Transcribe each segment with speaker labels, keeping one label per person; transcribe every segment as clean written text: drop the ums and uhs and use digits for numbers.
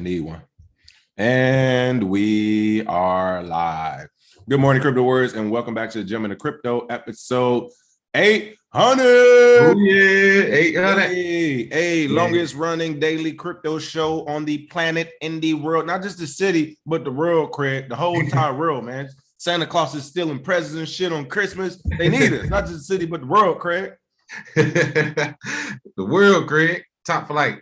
Speaker 1: I need one. And we are live. Good morning, crypto warriors, and welcome back to the Gem in the Crypto episode 800.
Speaker 2: Oh yeah, 800.
Speaker 1: Hey, longest running daily crypto show on the planet, in the world, not just the city, but the world, Craig, the whole entire world, man. Santa Claus is stealing presents and shit on Christmas. They need us, not just the city, but the world, Craig.
Speaker 2: The world, Craig. Top flight.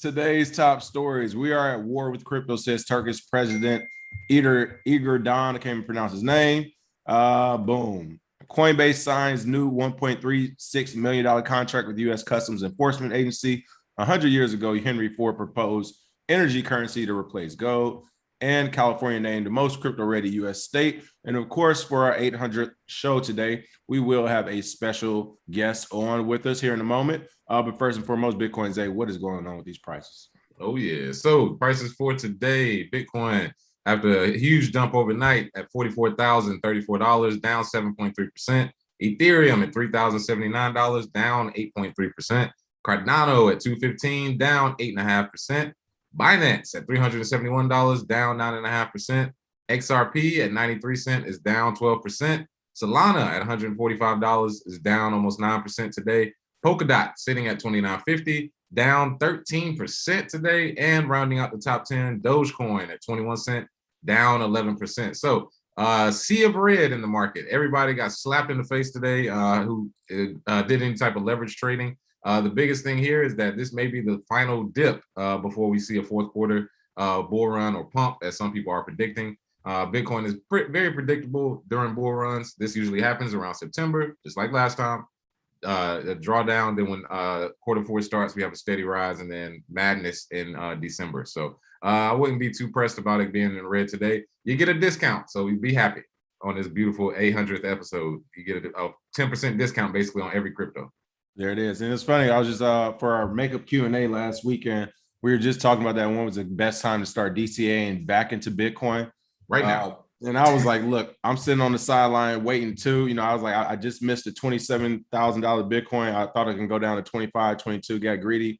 Speaker 1: Today's top stories. We are at war with crypto, says Turkish President Erdoğan. I can't even pronounce his name. Boom. Coinbase signs new $1.36 million contract with the U.S. Customs Enforcement Agency. 100 years ago, Henry Ford proposed energy currency to replace gold. And California named the most crypto-ready U.S. state. And of course, for our 800th show today, we will have a special guest on with us here in a moment. But first and foremost, Bitcoin Zay, what is going on with these prices?
Speaker 2: Oh yeah. So prices for today, Bitcoin after a huge dump overnight at $44,034, down 7.3%. Ethereum at $3,079, down 8.3%. Cardano at $215, down 8.5%. Binance at $371, down 9.5%. XRP at 93 cents is down 12%. Solana at $145 is down almost 9% today. Polkadot sitting at $29.50, down 13% today. And rounding out the top 10, Dogecoin at 21 cents, down 11%. So sea of red in the market. Everybody got slapped in the face today who did any type of leverage trading. The biggest thing here is that this may be the final dip before we see a fourth quarter bull run or pump, as some people are predicting. Bitcoin is very predictable during bull runs. This usually happens around September, just like last time. A drawdown, then when quarter four starts, we have a steady rise, and then madness in December. So I wouldn't be too pressed about it being in red today. You get a discount, so we'd be happy on this beautiful 800th episode. You get a 10% discount basically on every crypto.
Speaker 1: There it is. And it's funny, I was just for our makeup Q&A last weekend, we were just talking about that when was the best time to start DCAing back into Bitcoin
Speaker 2: right now.
Speaker 1: And I was like, look, I'm sitting on the sideline waiting too. I was like, I just missed a $27,000 Bitcoin. I thought I can go down to 25, 22, got greedy.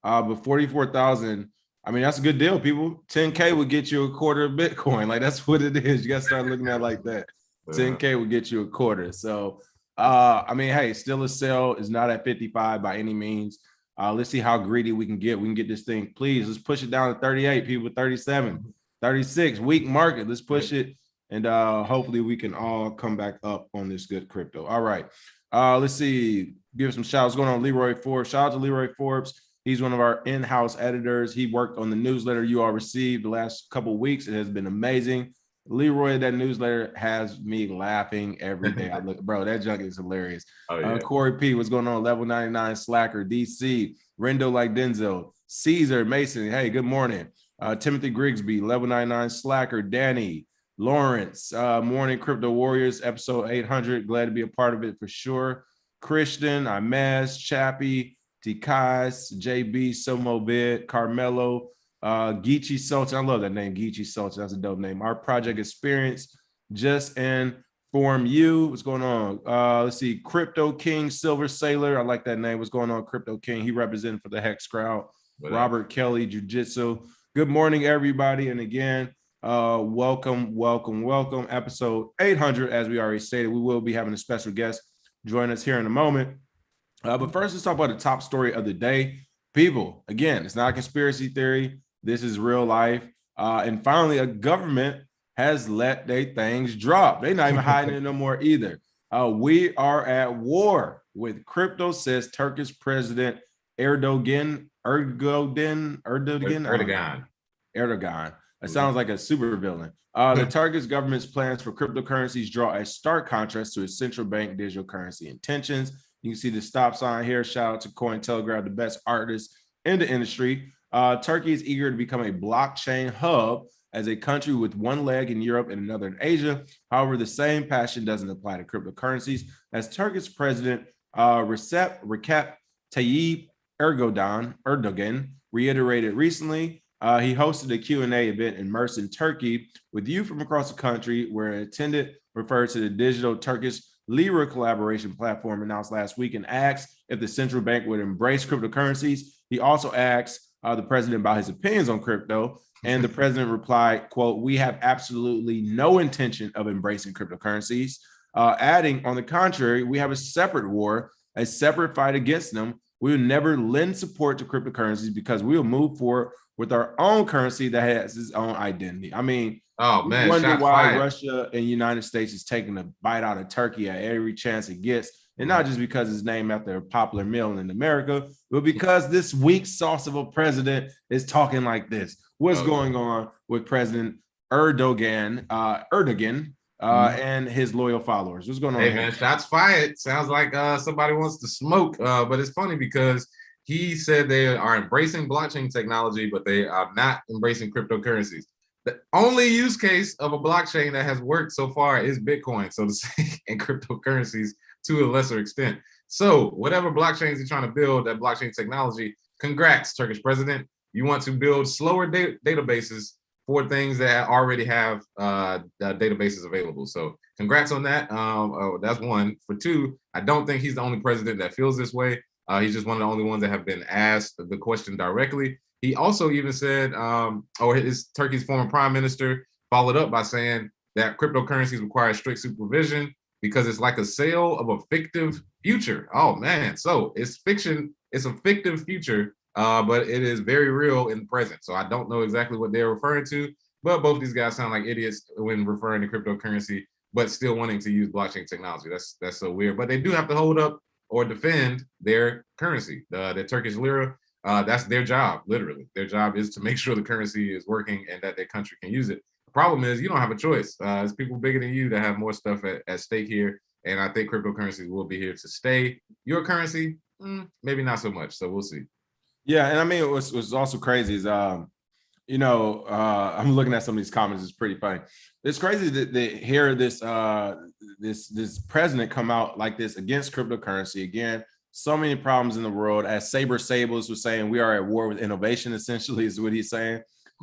Speaker 1: But 44,000, I mean, that's a good deal, people. 10K would get you a quarter of Bitcoin. Like, that's what it is. You got to start looking at it like that. 10K would get you a quarter. So, I mean, hey, still a sell. Is not at 55 by any means. Let's see how greedy we can get. We can get this thing. Please, let's push it down to 38, people, 37, 36. Weak market. Let's push it. And hopefully we can all come back up on this good crypto. All right. Let's see. Give some shout outs going on. Leroy Forbes. Shout out to Leroy Forbes. He's one of our in-house editors. He worked on the newsletter you all received the last couple of weeks. It has been amazing. Leroy, that newsletter has me laughing every day. I look, bro, that junk is hilarious. Oh, yeah. Corey P, what's going on? Level 99 Slacker, DC, Rendo like Denzel, Caesar, Mason. Hey, good morning. Timothy Grigsby, Level 99 Slacker, Danny, Lawrence, Morning Crypto Warriors, episode 800. Glad to be a part of it for sure. Christian, Imaz, Chappie, Tikais, JB, Somobid, Carmelo, Geechee Sultan. I love that name, Geechee Sultan. That's a dope name. Our project experience, just inform you. What's going on? Let's see. Crypto King, Silver Sailor. I like that name. What's going on, Crypto King? He representing for the Hex crowd. Robert Kelly, Jiu-Jitsu. Good morning, everybody. And again, welcome. Episode 800, as we already stated. We will be having a special guest join us here in a moment. But first, let's talk about the top story of the day. People, again, it's not a conspiracy theory. This is real life. And finally, a government has let their things drop. They're not even hiding it no more either. We are at war with crypto, says Turkish President Erdoğan. It sounds like a super villain. The Turkish government's plans for cryptocurrencies draw a stark contrast to its central bank digital currency intentions. You can see the stop sign here. Shout out to Cointelegraph, the best artist in the industry. Turkey is eager to become a blockchain hub as a country with one leg in Europe and another in Asia. However, the same passion doesn't apply to cryptocurrencies, as Turkish President Recep Tayyip Erdoğan reiterated recently. He hosted a Q&A event in Mersin, Turkey, with youth from across the country, where an attendant referred to the digital Turkish Lira collaboration platform announced last week and asked if the central bank would embrace cryptocurrencies. He also asked the president about his opinions on crypto. And the president replied, quote, "We have absolutely no intention of embracing cryptocurrencies." Adding, "On the contrary, we have a separate war, a separate fight against them. We will never lend support to cryptocurrencies because we will move forward with our own currency that has its own identity." I mean,
Speaker 2: oh man,
Speaker 1: wonder why Russia and United States is taking a bite out of Turkey at every chance it gets. And not just because it's named after a popular meal in America, but because this weak sauce of a president is talking like this. What's going on with President Erdoğan, and his loyal followers? What's going on?
Speaker 2: Hey, man, shots fired. Sounds like somebody wants to smoke. But it's funny because he said they are embracing blockchain technology, but they are not embracing cryptocurrencies. The only use case of a blockchain that has worked so far is Bitcoin, so to say, and cryptocurrencies to a lesser extent. So whatever blockchains you're trying to build, that blockchain technology, congrats, Turkish president. You want to build slower databases for things that already have databases available. So congrats on that. That's one. For two, I don't think he's the only president that feels this way. He's just one of the only ones that have been asked the question directly. He also even said, or his Turkey's former prime minister followed up by saying that cryptocurrencies require strict supervision because it's like a sale of a fictive future. Oh man, so it's fiction. It's a fictive future, but it is very real in the present. So I don't know exactly what they're referring to, but both these guys sound like idiots when referring to cryptocurrency, but still wanting to use blockchain technology. That's so weird. But they do have to hold up or defend their currency, the Turkish lira. That's their job, literally. Their job is to make sure the currency is working and that their country can use it. The problem is you don't have a choice. It's people bigger than you that have more stuff at stake here. And I think cryptocurrencies will be here to stay. Your currency, maybe not so much. So we'll see.
Speaker 1: Yeah, and I mean, what's also crazy is, I'm looking at some of these comments. It's pretty funny. It's crazy that hear this this president come out like this against cryptocurrency again. So many problems in the world. As Saber Sables was saying, we are at war with innovation, essentially, is what he's saying.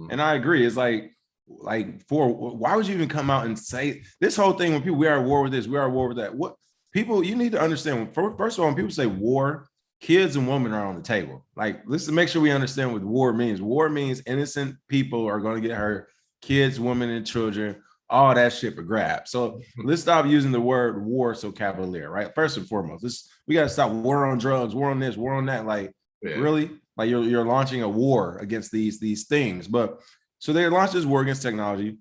Speaker 1: And I agree. It's like why would you even come out and say this whole thing when people, we are at war with this, we are at war with that? What people, you need to understand, first of all, when people say war, kids and women are on the table. Like, let's make sure we understand what war means. War means innocent people are going to get hurt, kids, women, and children, all that shit for grabs. So let's stop using the word war so cavalier, right? First and foremost, we got to stop war on drugs, war on this, war on that. Like, really? Like you're launching a war against these things. But so they launched this war against technology.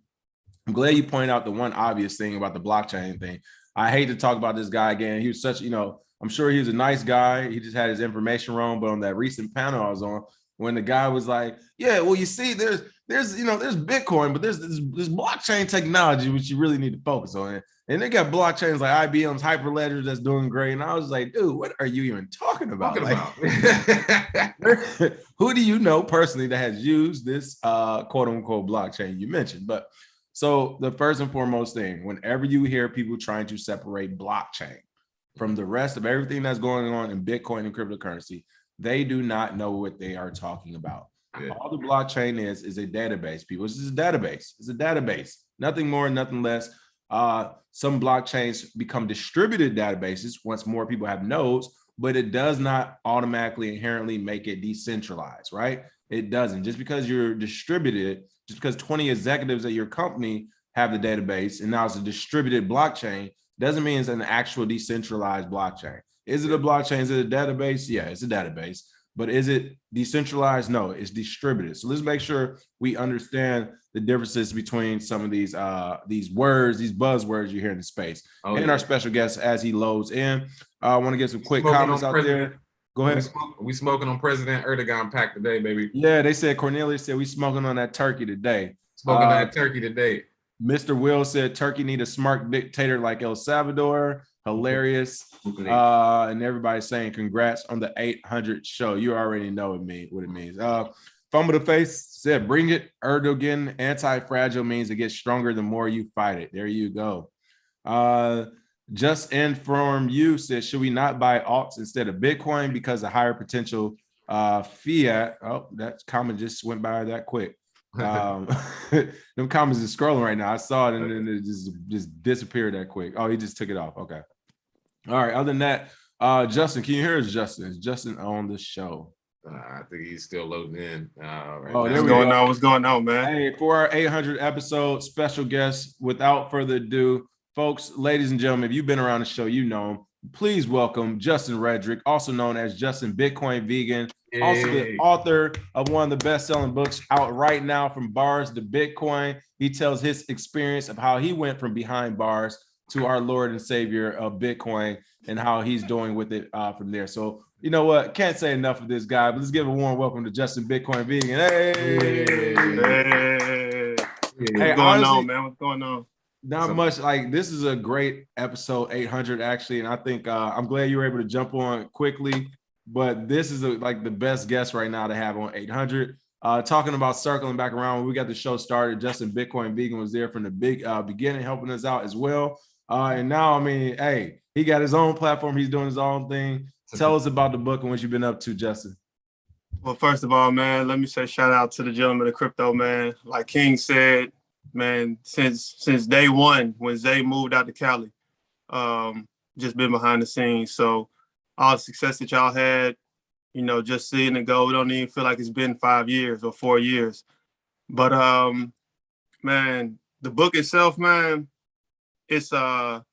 Speaker 1: I'm glad you pointed out the one obvious thing about the blockchain thing. I hate to talk about this guy again. He was such, I'm sure he was a nice guy. He just had his information wrong. But on that recent panel I was on, when the guy was like, yeah, well, you see, there's Bitcoin, but there's this blockchain technology, which you really need to focus on. And they got blockchains like IBM's Hyperledger that's doing great. And I was like, dude, what are you even talking about? Who do you know personally that has used this quote unquote blockchain you mentioned? But so the first and foremost thing, whenever you hear people trying to separate blockchain from the rest of everything that's going on in Bitcoin and cryptocurrency, they do not know what they are talking about. Yeah. All the blockchain is a database, people. It's just a database. It's a database. Nothing more, nothing less. Some blockchains become distributed databases once more people have nodes, but it does not automatically inherently make it decentralized, right? It doesn't. Just because you're distributed, just because 20 executives at your company have the database and now it's a distributed blockchain, doesn't mean it's an actual decentralized blockchain. Is it a blockchain? Is it a database? Yeah, it's a database. But is it decentralized? No, it's distributed. So let's make sure we understand the differences between some of these words, these buzzwords you hear in the space. And our special guest as he loads in. I want to get some quick comments out there. Go ahead.
Speaker 2: We smoking on President Erdoğan pack today, baby.
Speaker 1: Yeah, they said, Cornelius said we smoking on that turkey today.
Speaker 2: Smoking on that turkey today.
Speaker 1: Mr. Will said Turkey need a smart dictator like El Salvador. Hilarious. And everybody's saying congrats on the 800 show. You already know what it means. Fumble the Face said, bring it. Erdogan, anti-fragile means it gets stronger the more you fight it. There you go. Just Inform You said, should we not buy alts instead of Bitcoin because of higher potential fiat? Oh, that comment just went by that quick. Them comments is scrolling right now. I saw it and then it just disappeared that quick. Oh, he just took it off. Okay. All right. Other than that, Justin, can you hear us, Justin? Is Justin on the show?
Speaker 2: I think he's still loading in right
Speaker 1: Oh,
Speaker 2: now.
Speaker 1: there we go.
Speaker 3: What's going on, man?
Speaker 1: Hey, for our 800 episode special guest, without further ado, folks, ladies and gentlemen, if you've been around the show, you know him. Please welcome Justin Redrick, also known as Justin Bitcoin Vegan, also the author of one of the best-selling books out right now, From Bars to Bitcoin. He tells his experience of how he went from behind bars to our Lord and Savior of Bitcoin and how he's doing with it from there. So, you know what? Can't say enough of this guy, but let's give a warm welcome to Justin Bitcoin Vegan. Hey!
Speaker 3: What's going on, man? What's going on?
Speaker 1: Not much. Like, this is a great episode 800, actually, and I think I'm glad you were able to jump on quickly. But this is like the best guest right now to have on 800. Talking about circling back around when we got the show started, Justin Bitcoin Vegan was there from the beginning, helping us out as well. And now, I mean, hey, he got his own platform. He's doing his own thing. Tell us about the book and what you've been up to, Justin.
Speaker 3: Well, first of all, man, let me say shout out to the gentleman of crypto, man. Like King said, man, since day one when Zay moved out to Cali, just been behind the scenes. So all the success that y'all had, you know, just seeing it go, we don't even feel like it's been 5 years or 4 years. But man, the book itself, man, it's a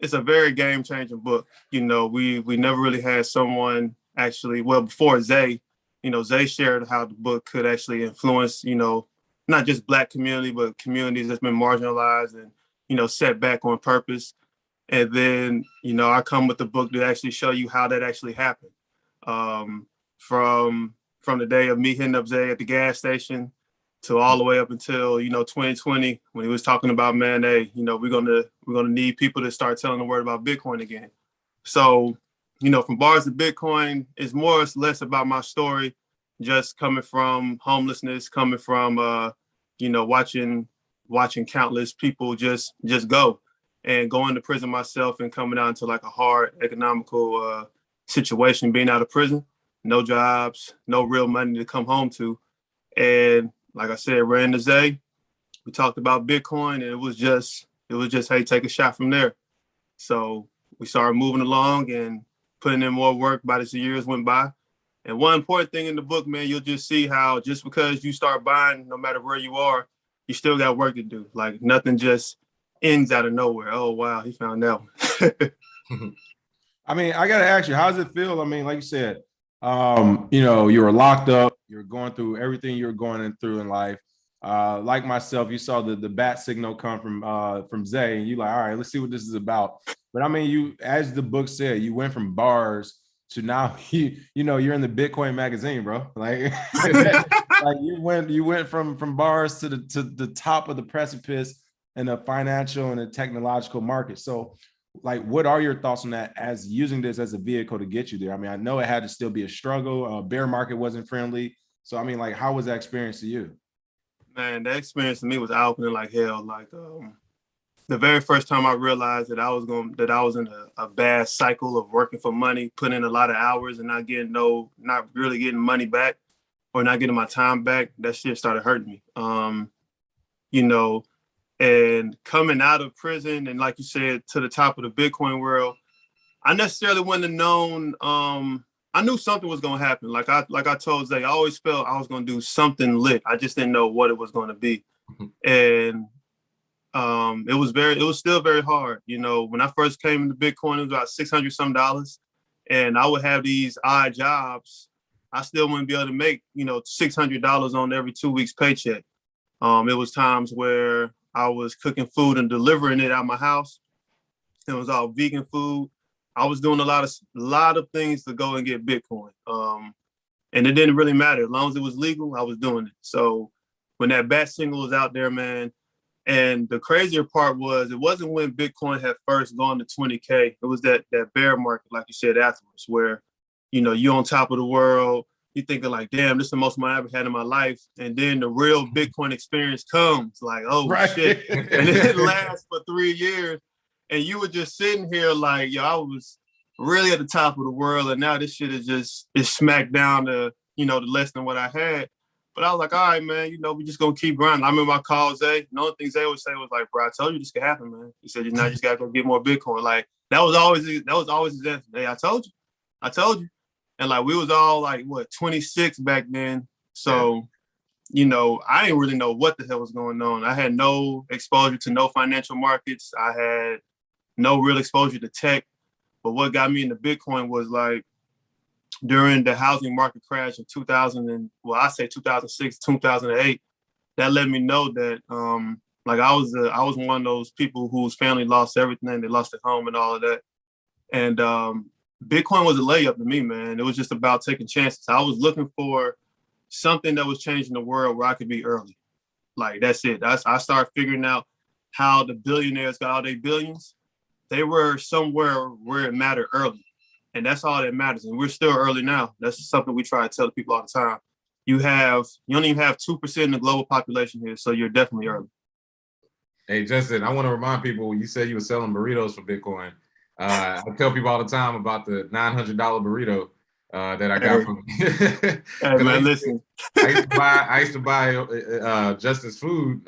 Speaker 3: very game-changing book. You know, we never really had someone actually, well, before Zay, you know, Zay shared how the book could actually influence, you know, not just Black community, but communities that's been marginalized and, you know, set back on purpose. And then, you know, I come with the book to actually show you how that actually happened. From the day of me hitting up Zay at the gas station to all the way up until, you know, 2020, when he was talking about, man, hey, you know, we're gonna need people to start telling the word about Bitcoin again. So, you know, From Bars to Bitcoin is more or less about my story, just coming from homelessness, coming from, you know, watching countless people just go, and going to prison myself and coming out into like a hard economical situation, being out of prison, no jobs, no real money to come home to. And like I said, ran to Zay, we talked about Bitcoin, and it was just, hey, take a shot from there. So we started moving along and putting in more work by as the years went by. And one important thing in the book, man, you'll just see how just because you start buying, no matter where you are, you still got work to do. Like nothing just ends out of nowhere. Oh, wow, he found that one.
Speaker 1: I mean, I got to ask you, how does it feel? I mean, like you said, you know, you were locked up, you're going through everything you're going through in life. Like myself, you saw the bat signal come from Zay, and you like, all right, let's see what this is about. But I mean, you, as the book said, you went from bars to now you know, you're in the Bitcoin magazine, bro. Like, like you went from bars to the top of the precipice in a financial and a technological market. So, like, what are your thoughts on that, as using this as a vehicle to get you there? I mean, I know it had to still be a struggle. Bear market wasn't friendly. So, I mean, like, how was that experience to you?
Speaker 3: Man, that experience to me was eye-opening like hell. Like, the very first time I realized that I was in a bad cycle of working for money, putting in a lot of hours and not really getting money back, or not getting my time back, that shit started hurting me. You know, and coming out of prison and, like you said, to the top of the Bitcoin world, I necessarily wouldn't have known. I knew something was going to happen. Like I told Zay, I always felt I was going to do something lit. I just didn't know what it was going to be. And it was still very hard. You know, when I first came into Bitcoin, it was about $600 some, and I would have these odd jobs. I still wouldn't be able to make, you know, $600 on every 2 weeks paycheck. It was times where I was cooking food and delivering it out my house. It was all vegan food. I was doing a lot of things to go and get Bitcoin. And it didn't really matter. As long as it was legal, I was doing it. So when that bat signal was out there, man, and the crazier part was, it wasn't when Bitcoin had first gone to 20K. It was that bear market, like you said, afterwards, where, you know, you're on top of the world. You're thinking like, damn, this is the most money I've ever had in my life. And then the real Bitcoin experience comes, like, oh, right. Shit. And it lasts for 3 years. And you were just sitting here like, yo, I was really at the top of the world. And now this shit is smacked down to, you know, to less than what I had. But I was like, all right, man, you know, we just gonna keep grinding. I remember I called Zay. The only thing Zay would say was like, bro, I told you this could happen, man. He said, you just gotta go get more Bitcoin. Like, that was always his answer. Hey, I told you. And like we was all like what 26 back then. So, you know, I didn't really know what the hell was going on. I had no exposure to no financial markets. I had no real exposure to tech. But what got me into Bitcoin was like during the housing market crash of 2000 and well, I say 2006, 2008, that let me know that like I was one of those people whose family lost everything. They lost their home and all of that. And Bitcoin was a layup to me, man. It was just about taking chances. I was looking for something that was changing the world where I could be early. Like that's it. I started figuring out how the billionaires got all their billions. They were somewhere where it mattered early. And that's all that matters. And we're still early now. That's something we try to tell people all the time. You don't even have 2% of the global population here. So you're definitely early.
Speaker 2: Hey, Justin, I want to remind people, you said you were selling burritos for Bitcoin. I tell people all the time about the $900 burrito that I got from
Speaker 3: Hey, man, listen.
Speaker 2: I used to buy Justin's food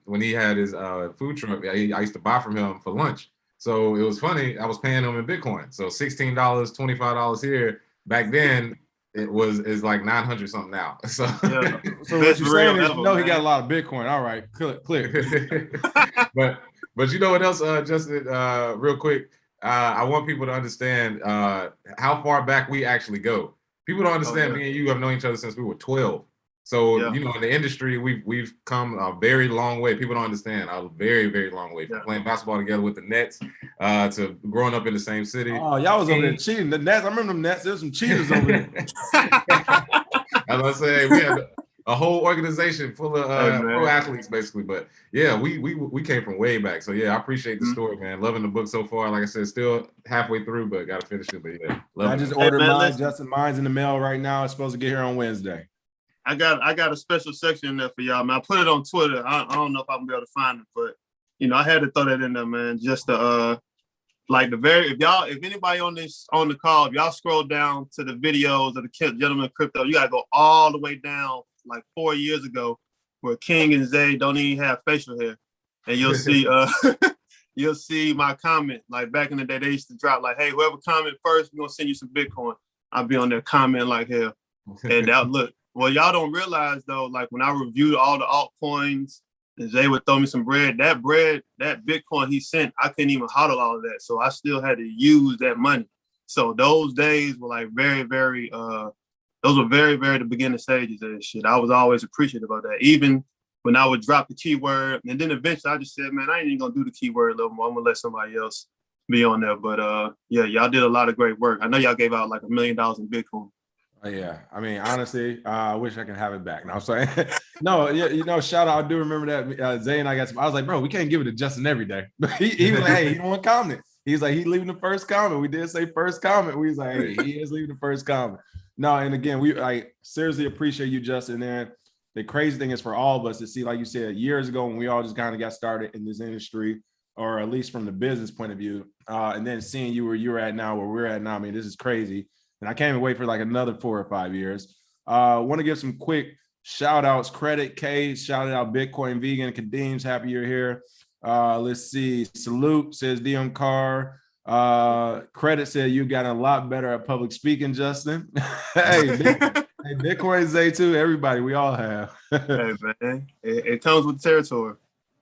Speaker 2: when he had his food truck. I used to buy from him for lunch. So it was funny. I was paying him in Bitcoin. So $16, $25 here. Back then, is like 900 something now. So,
Speaker 3: yeah.
Speaker 1: So what you're saying is, he got a lot of Bitcoin. All right, clear.
Speaker 2: but you know what else, Justin? Real quick, I want people to understand how far back we actually go. People don't understand. Me and you have known each other since we were 12. So you know, in the industry, we've come a very long way. People don't understand a very, very long way from playing basketball together with the Nets to growing up in the same city.
Speaker 1: Oh, y'all was over there cheating. The Nets, I remember them Nets. There's some cheaters over there.
Speaker 2: As I say, we had a whole organization full of pro athletes, basically. But yeah, we came from way back. So yeah, I appreciate the story, man. Loving the book so far. Like I said, still halfway through, but got to finish it. But yeah,
Speaker 1: I just ordered mine. Justin, mine's in the mail right now. It's supposed to get here on Wednesday.
Speaker 3: I got a special section in there for y'all, man. I put it on Twitter. I don't know if I'm gonna be able to find it, but you know, I had to throw that in there, man. Just to like if anybody on the call, if y'all scroll down to the videos of the Gentleman Crypto, you gotta go all the way down like 4 years ago, where King and Zay don't even have facial hair, and you'll see you'll see my comment. Like back in the day, they used to drop like, "Hey, whoever comment first, we're gonna send you some Bitcoin." I'll be on there comment like hell, and that look. Well, y'all don't realize though, like when I reviewed all the altcoins, and Zay would throw me some bread, that Bitcoin he sent, I couldn't even hodl all of that. So I still had to use that money. So those days were like very, very, those were very, very the beginning stages of this shit. I was always appreciative of that. Even when I would drop the keyword, and then eventually I just said, man, I ain't even gonna do the keyword a little more. I'm gonna let somebody else be on there. But yeah, y'all did a lot of great work. I know y'all gave out like $1 million in Bitcoin.
Speaker 1: Yeah, I mean, honestly, I wish I could have it back. No, I'm saying, no, yeah, you know, shout out. I do remember that Zay and I got some. I was like, bro, we can't give it to Justin every day. But he was like, hey, he don't want to comment. He's like, he leaving the first comment. We did say first comment. We was like, hey, he is leaving the first comment. No, and again, I seriously appreciate you, Justin. And the crazy thing is for all of us to see, like you said, years ago when we all just kind of got started in this industry, or at least from the business point of view, and then seeing you where you're at now, where we're at now. I mean, this is crazy. And I can't even wait for like another 4 or 5 years. Want to give some quick shout outs. Credit K, shouted out Bitcoin Vegan. Kadeem's happy you're here. Let's see. Salute says DM Carr. Credit said you got a lot better at public speaking, Justin. Hey, Bitcoin Zay too. Everybody, we all have.
Speaker 3: Hey man, it comes with the territory.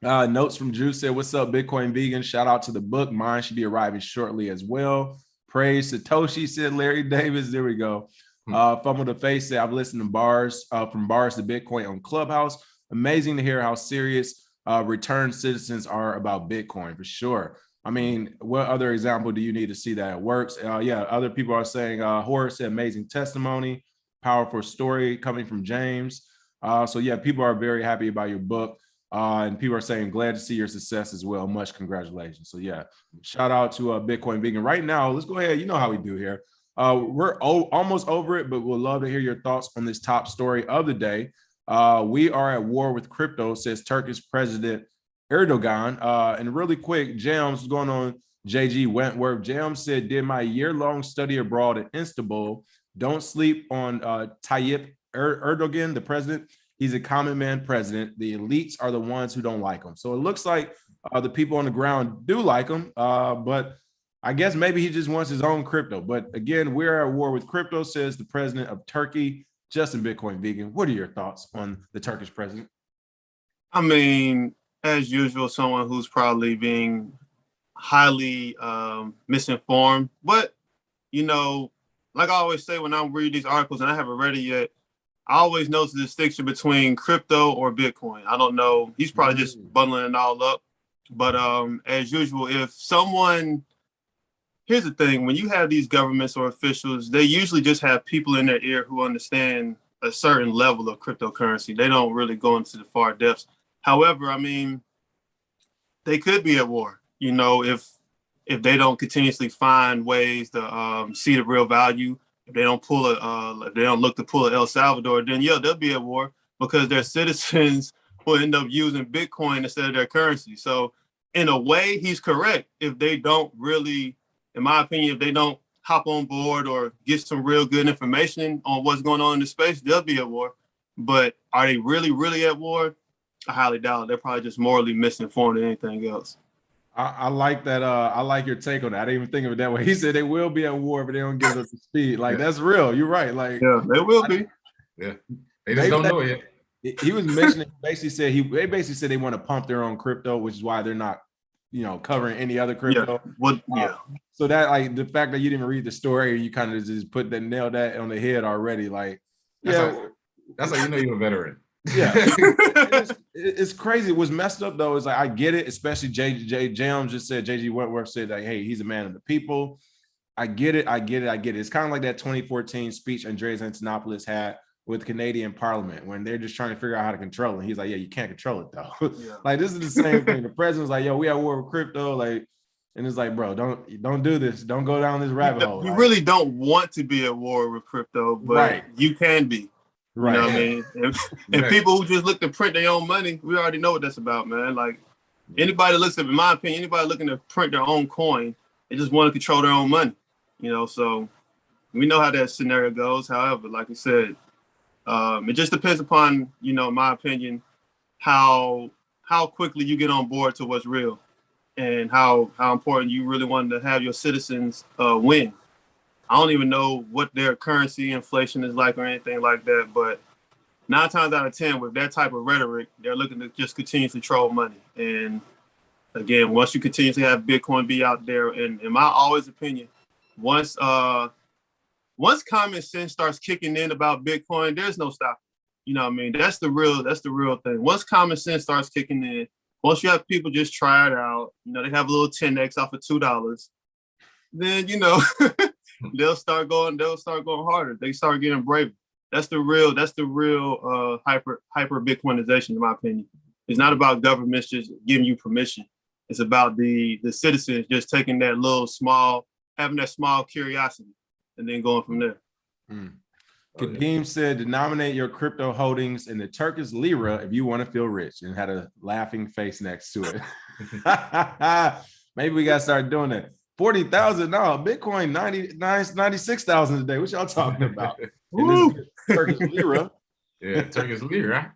Speaker 1: Notes from Drew said, "What's up, Bitcoin Vegan? Shout out to the book. Mine should be arriving shortly as well." Praise Satoshi, said Larry Davis. There we go. Fumble the Face said, I've listened to bars from bars to Bitcoin on Clubhouse. Amazing to hear how serious returned citizens are about Bitcoin, for sure. I mean, what other example do you need to see that it works? Yeah, other people are saying, Horace said, amazing testimony, powerful story coming from James. So yeah, people are very happy about your book. And people are saying, glad to see your success as well. Much congratulations. So yeah, shout out to Bitcoin Vegan. Right now, let's go ahead. You know how we do here. We're almost over it, but we'll love to hear your thoughts on this top story of the day. We are at war with crypto, says Turkish President Erdoğan. And really quick, Jams, what's going on? JG Wentworth. Jams said, did my year-long study abroad in Istanbul. Don't sleep on Tayyip Erdoğan, the president. He's a common man president. The elites are the ones who don't like him. So it looks like the people on the ground do like him. But I guess maybe he just wants his own crypto. But again, we're at war with crypto, says the president of Turkey, Justin Bitcoin Vegan. What are your thoughts on the Turkish president?
Speaker 3: I mean, as usual, someone who's probably being highly misinformed. But, you know, like I always say when I read these articles, and I haven't read it yet, I always notice the distinction between crypto or Bitcoin. I don't know. He's probably just bundling it all up. But as usual, if someone, here's the thing, when you have these governments or officials, they usually just have people in their ear who understand a certain level of cryptocurrency. They don't really go into the far depths. However, I mean, they could be at war, you know, if they don't continuously find ways to see the real value. If they don't if they don't look to pull a El Salvador, then yeah, they'll be at war because their citizens will end up using Bitcoin instead of their currency. So in a way, he's correct. If they don't really, in my opinion, if they don't hop on board or get some real good information on what's going on in the space, they'll be at war. But are they really, really at war? I highly doubt it. They're probably just morally misinformed than anything else.
Speaker 1: I like that. I like your take on that. I didn't even think of it that way. He said they will be at war, but they don't give us the speed. Like, that's real. You're right. Like,
Speaker 3: yeah, they will be.
Speaker 2: Yeah, they just don't know it
Speaker 1: yet. He was mentioning, basically said they basically said they want to pump their own crypto, which is why they're not, you know, covering any other crypto.
Speaker 3: Yeah.
Speaker 1: So that, like, the fact that you didn't read the story, you kind of just put that nail that on the head already. Like,
Speaker 2: that's how you know you're a veteran.
Speaker 1: Yeah, it's crazy. What's messed up though is like I get it, especially JJ Jams just said, JG Wentworth said like, hey, he's a man of the people. I get it. It's kind of like that 2014 speech Andreas Antonopoulos had with Canadian Parliament when they're just trying to figure out how to control it. He's like, yeah, you can't control it though. Yeah. Like this is the same thing. The president's like, yo, we at war with crypto, like, and it's like, bro, don't do this. Don't go down this rabbit hole.
Speaker 3: You really don't want to be at war with crypto, but you can be. Right. You know what I mean? And people who just look to print their own money, we already know what that's about, man. Like anybody that looks at, in my opinion, anybody looking to print their own coin, they just want to control their own money. You know, so we know how that scenario goes. However, like I said, it just depends upon, you know, in my opinion, how quickly you get on board to what's real and how important you really want to have your citizens win. I don't even know what their currency inflation is like or anything like that, but 9 times out of 10 with that type of rhetoric, they're looking to just continuously troll money. And again, once you continuously have Bitcoin be out there, and in my always opinion, once common sense starts kicking in about Bitcoin, there's no stopping. You know what I mean? That's the real thing. Once common sense starts kicking in, once you have people just try it out, you know, they have a little 10x off of $2, then, you know, they'll start going harder. They start getting braver. That's the real hyper Bitcoinization, in my opinion. It's not about governments just giving you permission. It's about the citizens just taking that having that small curiosity and then going from there.
Speaker 1: Kadeem said, denominate your crypto holdings in the Turkish lira if you want to feel rich, and had a laughing face next to it. Maybe we got to start doing that. 40,000 now, Bitcoin 96,000 a day. What y'all talking about? Turkish lira.
Speaker 2: Yeah, Turkish lira.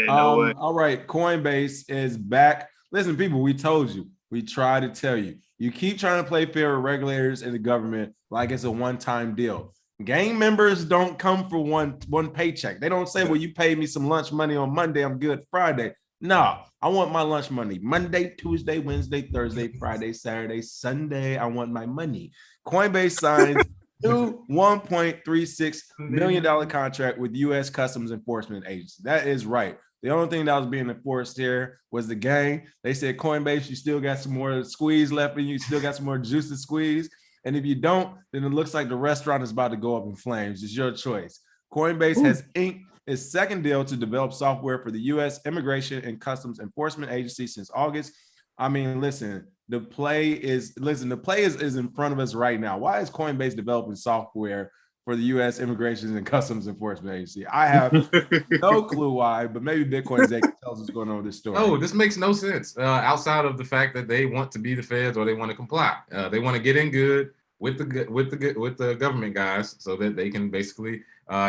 Speaker 1: All right, Coinbase is back. Listen, people, we told you. We try to tell you. You keep trying to play fair with regulators and the government like it's a one-time deal. Gang members don't come for one paycheck. They don't say, well, you paid me some lunch money on Monday, I'm good Friday. No, I want my lunch money Monday, Tuesday, Wednesday, Thursday, Friday, Saturday, Sunday. I want my money. Coinbase signs new $1.36 million contract with U.S. Customs Enforcement Agency. That is right. The only thing that was being enforced here was the gang. They said, Coinbase, you still got some more squeeze left in you. You still got some more juice to squeeze. And if you don't, then it looks like the restaurant is about to go up in flames. It's your choice. Coinbase has inked its second deal to develop software for the U.S. Immigration and Customs Enforcement Agency since August. I mean, listen, the play is in front of us right now. Why is Coinbase developing software for the U.S. Immigration and Customs Enforcement Agency? I have no clue why, but maybe Bitcoin Zach tells us what's going on with this story.
Speaker 2: Oh, this makes no sense outside of the fact that they want to be the feds or they want to comply. They want to get in good with the government guys so that they can basically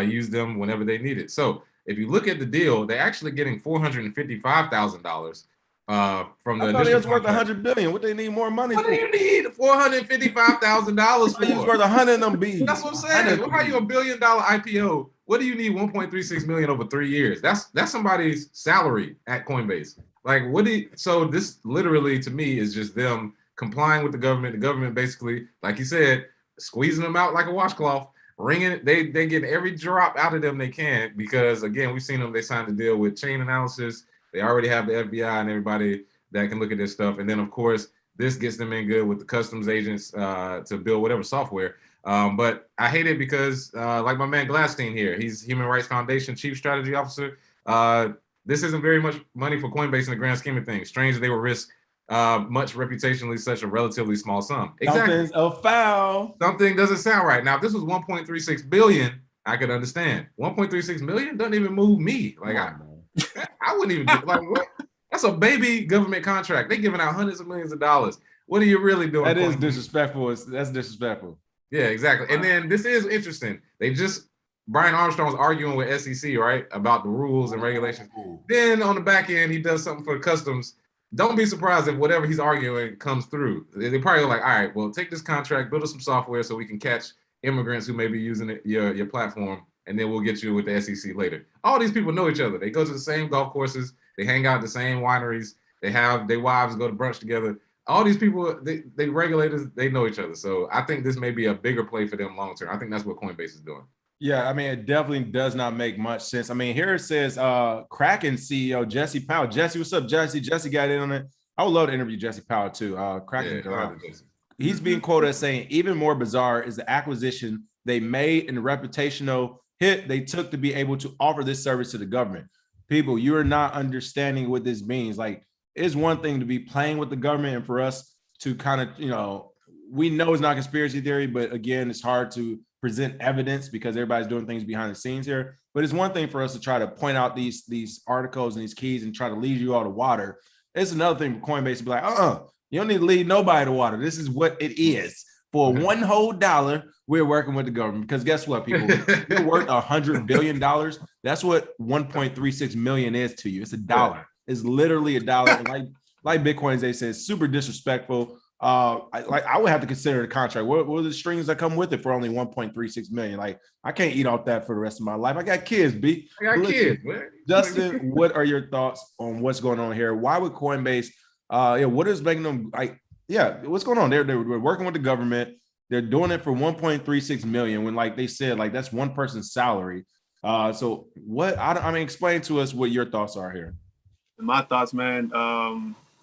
Speaker 2: use them whenever they need it. So if you look at the deal, they're actually getting $455,000 from the
Speaker 1: I thought he
Speaker 2: initial
Speaker 1: was worth
Speaker 2: contract.
Speaker 1: 100 billion. What they need more money
Speaker 2: What
Speaker 1: for?
Speaker 2: do you need $455,000
Speaker 1: He was
Speaker 2: for?
Speaker 1: worth 100 of them B's.
Speaker 2: That's what I'm saying. Well, how you $1 billion IPO? What do you need 1.36 million over 3 years? That's somebody's salary at Coinbase. Like, what do you, so this literally to me is just them complying with the government. The government basically, like you said, squeezing them out like a washcloth, wringing it. They get every drop out of them they can because again, we've seen them. They signed a deal with chain analysis. They already have the FBI and everybody that can look at this stuff. And then of course, this gets them in good with the customs agents to build whatever software. But I hate it because, like my man Glasstein here, he's Human Rights Foundation Chief Strategy Officer. This isn't very much money for Coinbase in the grand scheme of things. Strange that they would risk much reputationally such a relatively small sum. Exactly.
Speaker 1: Something's a foul.
Speaker 2: Something doesn't sound right. Now, if this was 1.36 billion, I could understand. 1.36 million doesn't even move me. Like I wouldn't even get like what? That's a baby government contract. They're giving out hundreds of millions of dollars. What are you really doing?
Speaker 1: That is disrespectful. That's disrespectful.
Speaker 2: Yeah, exactly. And then this is interesting. Brian Armstrong was arguing with SEC, right, about the rules and regulations. Then on the back end, he does something for the customs. Don't be surprised if whatever he's arguing comes through. They probably like, all right, well, take this contract, build us some software so we can catch immigrants who may be using your platform, and then we'll get you with the SEC later. All these people know each other. They go to the same golf courses. They hang out at the same wineries. They have their wives go to brunch together. All these people, they regulators, they know each other. So I think this may be a bigger play for them long term. I think that's what Coinbase is doing.
Speaker 1: Yeah, I mean, it definitely does not make much sense. I mean, here it says Kraken CEO Jesse Powell. Jesse, what's up, Jesse? Jesse got in on it. I would love to interview Jesse Powell too. Kraken. He's being quoted as saying, even more bizarre is the acquisition they made and the reputational hit they took to be able to offer this service to the government. People, you are not understanding what this means. Like, it's one thing to be playing with the government and for us to kind of, we know it's not conspiracy theory, but again, it's hard to present evidence because everybody's doing things behind the scenes here. But it's one thing for us to try to point out these articles and these keys and try to lead you all to water. It's another thing for Coinbase to be like, you don't need to lead nobody to water. This is what it is. For one whole dollar, we're working with the government. Because guess what, people? You're worth $100 billion. That's what 1.36 million is to you. It's a dollar. It's literally a dollar. Like Bitcoins, they said, super disrespectful. I would have to consider the contract. What are the strings that come with it for only 1.36 million? Like, I can't eat off that for the rest of my life. I got kids, B.
Speaker 2: I got kids.
Speaker 1: Justin, what are your thoughts on what's going on here? Why would Coinbase? What is making them what's going on? They're working with the government. They're doing it for 1.36 million when, like they said, like that's one person's salary. So what? I mean, explain to us what your thoughts are here.
Speaker 3: My thoughts, man.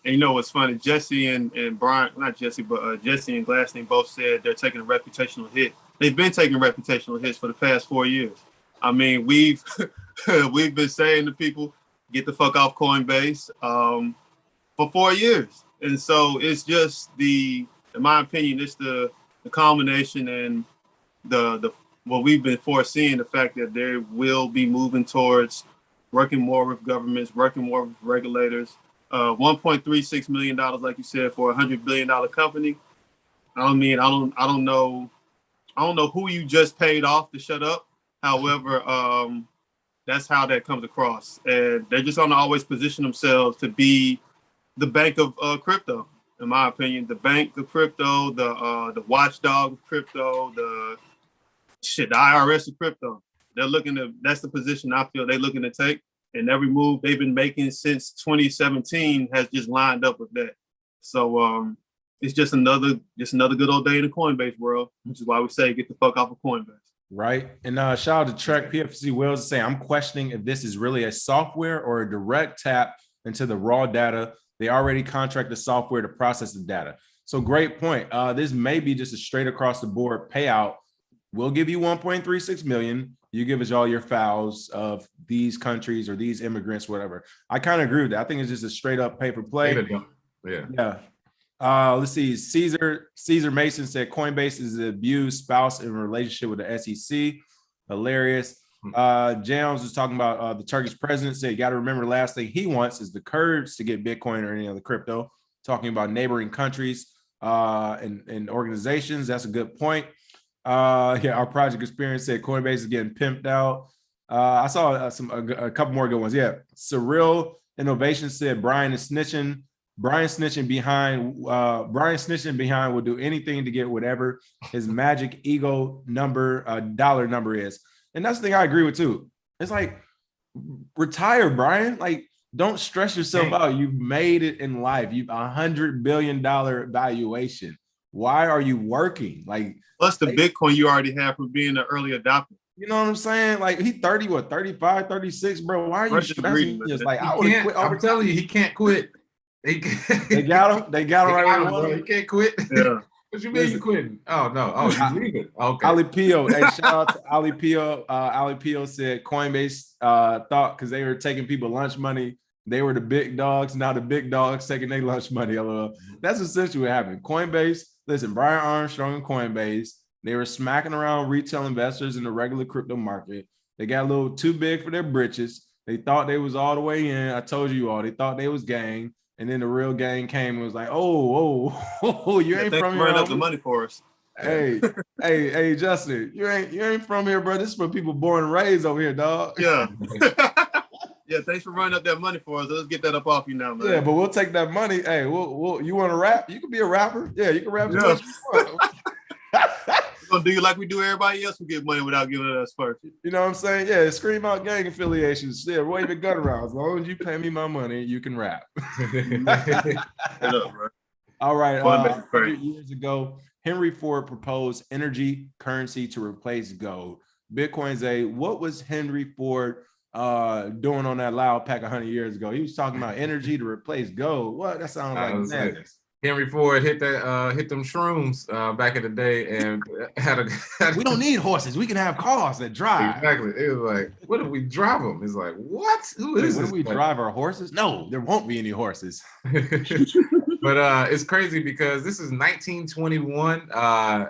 Speaker 3: And you know what's funny? Jesse and Brian, not Jesse, but Jesse and Glasstein both said they're taking a reputational hit. They've been taking reputational hits for the past 4 years. I mean, we've been saying to people, get the fuck off Coinbase for 4 years. And so it's just in my opinion, it's the culmination and the what we've been foreseeing, the fact that they will be moving towards working more with governments, working more with regulators. $1.36 million, like you said, for a $100 billion company. I don't know who you just paid off to shut up. However, that's how that comes across. And they're just going to always position themselves to be the bank of crypto, in my opinion. The bank of crypto, the watchdog of crypto, the IRS of crypto. That's the position I feel they're looking to take. And every move they've been making since 2017 has just lined up with that. So it's just another good old day in the Coinbase world, which is why we say get the fuck off of Coinbase.
Speaker 1: Right. And shout out to Trek PFC Wells saying, I'm questioning if this is really a software or a direct tap into the raw data. They already contract the software to process the data. So great point. This may be just a straight across the board payout. We'll give you 1.36 million. You give us all your files of these countries or these immigrants, whatever. I kind of agree with that. I think it's just a straight up pay for play. Yeah. Let's see. Caesar Mason said Coinbase is an abused spouse in relationship with the SEC. Hilarious. Jams was talking about the Turkish president said, you got to remember the last thing he wants is the Kurds to get Bitcoin or any other crypto. Talking about neighboring countries and organizations. That's a good point. Our project experience said Coinbase is getting pimped out. I saw a couple more good ones. Yeah, Cyril Innovation said Brian is snitching. Brian snitching behind will do anything to get whatever his magic ego number, dollar number is. And that's the thing I agree with too. It's like, retire, Brian. Like, don't stress yourself out. You've made it in life. You've $100 billion valuation. Why are you working? Like,
Speaker 3: plus the Bitcoin you already have from being an early adopter.
Speaker 1: You know what I'm saying? Like, he 30, 35, 36, bro. Why are you stressing? Just like, I would have quit.
Speaker 2: I'm telling you, he can't quit.
Speaker 1: They got him. They got him right
Speaker 2: bro. He can't quit.
Speaker 3: Yeah.
Speaker 2: What you mean you quitting? Oh no. Oh, you leaving? Okay.
Speaker 1: Ali Pio. Hey, shout out to Ali Pio. Ali Pio said Coinbase thought because they were taking people lunch money, they were the big dogs. Now the big dogs taking their lunch money. That's essentially what happened. Coinbase. Listen, Brian Armstrong and Coinbase. They were smacking around retail investors in the regular crypto market. They got a little too big for their britches. They thought they was all the way in. I told you all. They thought they was gang. And then the real gang came and was like, oh, you ain't from here.
Speaker 3: Running up the money for us.
Speaker 1: Hey, Justin, you ain't from here, bro. This is for people born and raised over here, dog.
Speaker 3: Yeah. Yeah, thanks for running up that money for us. Let's get that up off you now, man.
Speaker 1: Yeah, but we'll take that money. Hey, we'll you want to rap? You can be a rapper. Yeah, you can rap. Yeah.
Speaker 3: We're gonna do you like we do everybody else who get money without giving it us first.
Speaker 1: You know what I'm saying? Yeah, scream out gang affiliations. Yeah, wave the gun around. As long as you pay me my money, you can rap. All right. 100 years ago, Henry Ford proposed energy currency to replace gold. Bitcoin's what was Henry Ford doing on that loud pack 100 years ago? He was talking about energy to replace gold. What? That sounds like madness.
Speaker 2: Henry Ford hit them shrooms back in the day and had
Speaker 1: we don't need horses. We can have cars that drive.
Speaker 2: Exactly. It was like, what if we drive them? It's like, what? Who is this?
Speaker 1: What if we drive our horses? No, there won't be any horses.
Speaker 2: But it's crazy because this is 1921.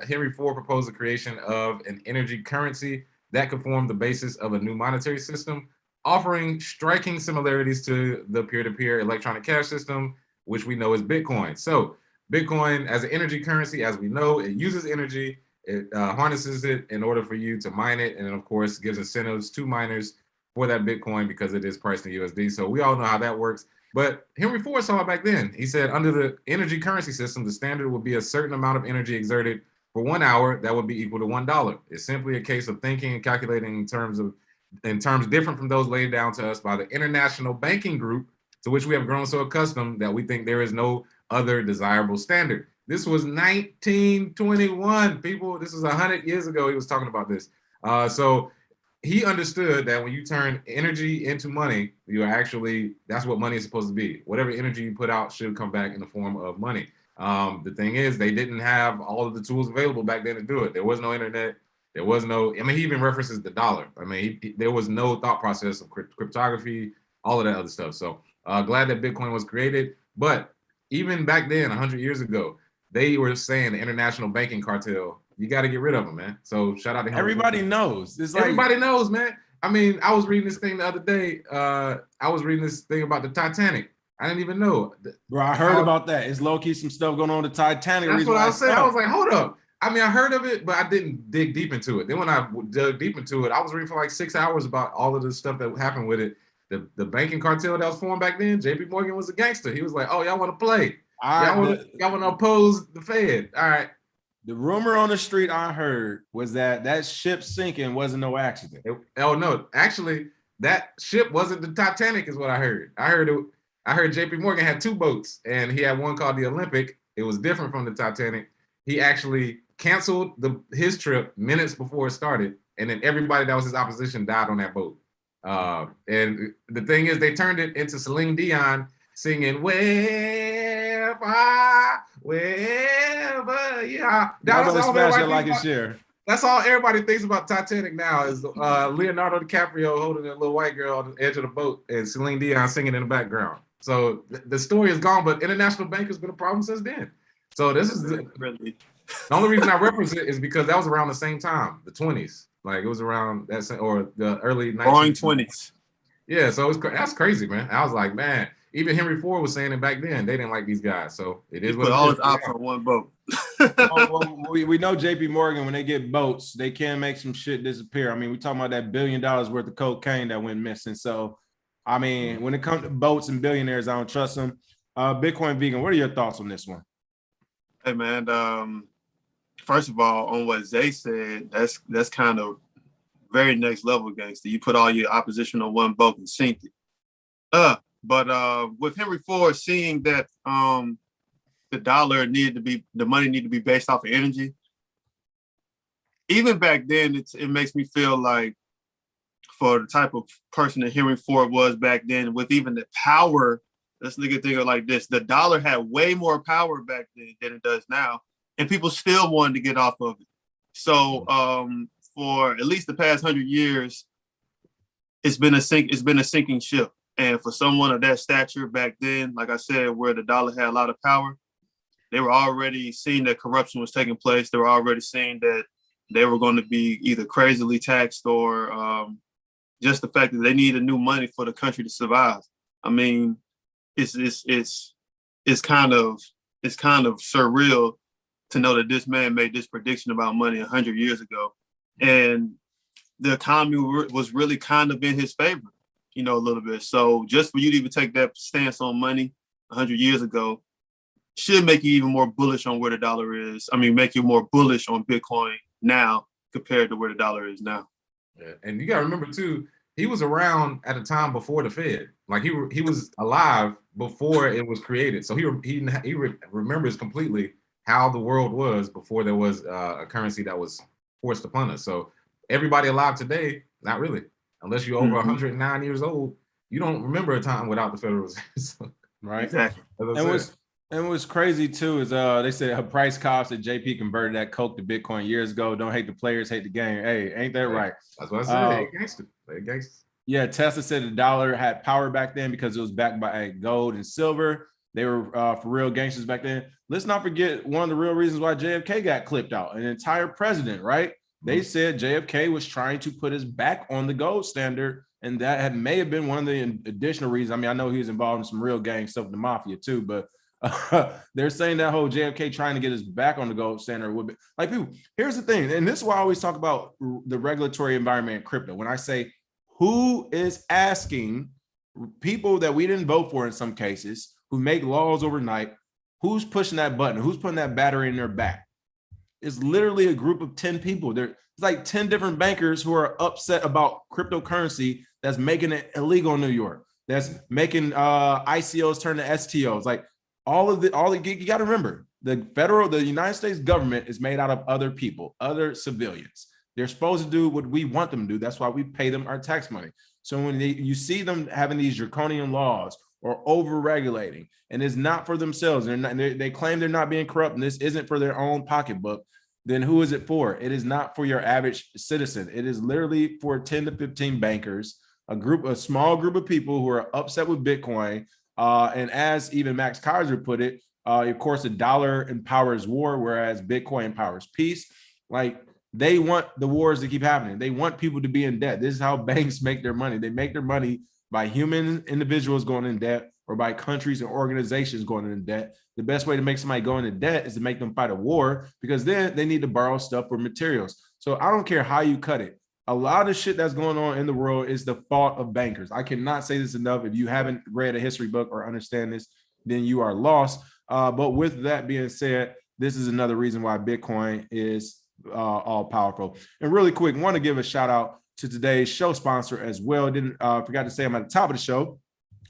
Speaker 2: Henry Ford proposed the creation of an energy currency that could form the basis of a new monetary system, offering striking similarities to the peer-to-peer electronic cash system, which we know is Bitcoin. So Bitcoin as an energy currency, as we know, it uses energy, it harnesses it in order for you to mine it. And then of course gives incentives to miners for that Bitcoin because it is priced in USD. So we all know how that works. But Henry Ford saw it back then. He said under the energy currency system, the standard would be a certain amount of energy exerted for 1 hour that would be equal to $1. It's simply a case of thinking and calculating in terms different from those laid down to us by the International Banking Group, to which we have grown so accustomed that we think there is no other desirable standard. This was 1921, people. This was 100 years ago. He was talking about this. So he understood that when you turn energy into money, that's what money is supposed to be. Whatever energy you put out should come back in the form of money. The thing is, they didn't have all of the tools available back then to do it. There was no internet. There was no, he even references the dollar. There was no thought process of cryptography, all of that other stuff. So glad that Bitcoin was created. But even back then, 100 years ago, they were saying the international banking cartel, you got to get rid of them, man. So shout out to
Speaker 1: everybody knows. It's like,
Speaker 2: everybody knows, man. I was reading this thing the other day. I was reading this thing about the Titanic. I didn't even know.
Speaker 1: Bro, I heard about that. It's low-key some stuff going on with the Titanic.
Speaker 2: That's what I was saying. I was like, hold up. I heard of it, but I didn't dig deep into it. Then when I dug deep into it, I was reading for like 6 hours about all of the stuff that happened with it. The banking cartel that was formed back then, JP Morgan was a gangster. He was like, oh, y'all want to play. Y'all want to oppose the Fed. All right.
Speaker 1: The rumor on the street I heard was that ship sinking wasn't no accident.
Speaker 2: No. Actually, that ship wasn't the Titanic is what I heard. I heard JP Morgan had 2 boats, and he had one called the Olympic. It was different from the Titanic. He actually canceled his trip minutes before it started, and then everybody that was his opposition died on that boat. And the thing is, they turned it into Celine Dion singing "Wherever, yeah." That's all everybody thinks about Titanic now is Leonardo DiCaprio holding a little white girl on the edge of the boat and Celine Dion singing in the background. So the story is gone, but international banking's been a problem since then. So this is the only reason I reference it is because that was around the same time, the 20s. Like it was around that or the early
Speaker 3: 20s.
Speaker 2: Yeah, so that's crazy, man. I was like, man, even Henry Ford was saying it back then. They didn't like these guys, so it is what
Speaker 3: all his ops on one boat.
Speaker 1: we know JP Morgan, when they get boats, they can make some shit disappear. We talking about that $1 billion worth of cocaine that went missing. So I mean, when it comes to boats and billionaires, I don't trust them. Bitcoin vegan, what are your thoughts on this one?
Speaker 3: Hey man, first of all, on what Zay said, that's kind of very next level gangster. You put all your opposition on one boat and sink it. But with Henry Ford seeing that the money needed to be based off of energy, even back then, it makes me feel like for the type of person that Henry Ford was back then, with even the power, let's look at things like this. The dollar had way more power back then than it does now, and people still wanted to get off of it. So for at least the past 100 years, it's been a sinking ship. And for someone of that stature back then, like I said, where the dollar had a lot of power, they were already seeing that corruption was taking place. They were already seeing that they were going to be either crazily taxed or just the fact that they needed new money for the country to survive. I mean, it's kind of surreal to know that this man made this prediction about money 100 years ago, and the economy was really kind of in his favor, a little bit. So just for you to even take that stance on money 100 years ago should make you even more bullish on where the dollar is. I mean, make you more bullish on Bitcoin now compared to where the dollar is now.
Speaker 2: Yeah. And you got to remember too, he was around at a time before the Fed. Like he was alive before it was created. So he remembers completely how the world was before there was a currency that was forced upon us. So everybody alive today, not really. Unless you're over 109 years old, you don't remember a time without the Federal Reserve.
Speaker 1: Right.
Speaker 3: Exactly.
Speaker 1: And what's crazy too is they said her price cost that JP converted that Coke to Bitcoin years ago. Don't hate the players, hate the game. Hey, ain't that right?
Speaker 2: That's what I said. Hey, gangster.
Speaker 1: Yeah, Tesla said the dollar had power back then because it was backed by gold and silver. They were for real gangsters back then. Let's not forget one of the real reasons why JFK got clipped out, an entire president, right? They said JFK was trying to put us back on the gold standard, and that may have been one of the additional reasons. I mean, I know he was involved in some real gang stuff with the mafia too, but they're saying that whole JFK trying to get us back on the gold standard would be like, people, here's the thing, and this is why I always talk about the regulatory environment in crypto. When I say who is asking people that we didn't vote for in some cases, who make laws overnight, who's pushing that button, who's putting that battery in their back? It's literally a group of 10 people. There's like 10 different bankers who are upset about cryptocurrency that's making it illegal in New York, that's making ICOs turn to STOs. Like you got to remember, the United States government is made out of other people, other civilians. They're supposed to do what we want them to do. That's why we pay them our tax money. So when you see them having these draconian laws or over-regulating, and it's not for themselves, they claim they're not being corrupt, and this isn't for their own pocketbook, then who is it for? It is not for your average citizen. It is literally for 10 to 15 bankers, a small group of people who are upset with Bitcoin. And as even Max Kaiser put it, of course, the dollar empowers war, whereas Bitcoin empowers peace. Like, they want the wars to keep happening. They want people to be in debt. This is how banks make their money. They make their money by human individuals going in debt or by countries and organizations going into debt. The best way to make somebody go into debt is to make them fight a war, because then they need to borrow stuff or materials. So I don't care how you cut it. A lot of shit that's going on in the world is the fault of bankers. I cannot say this enough. If you haven't read a history book or understand this, then you are lost. But with that being said, this is another reason why Bitcoin is all powerful. And really quick, want to give a shout out to today's show sponsor as well. Didn't forgot to say I'm at the top of the show,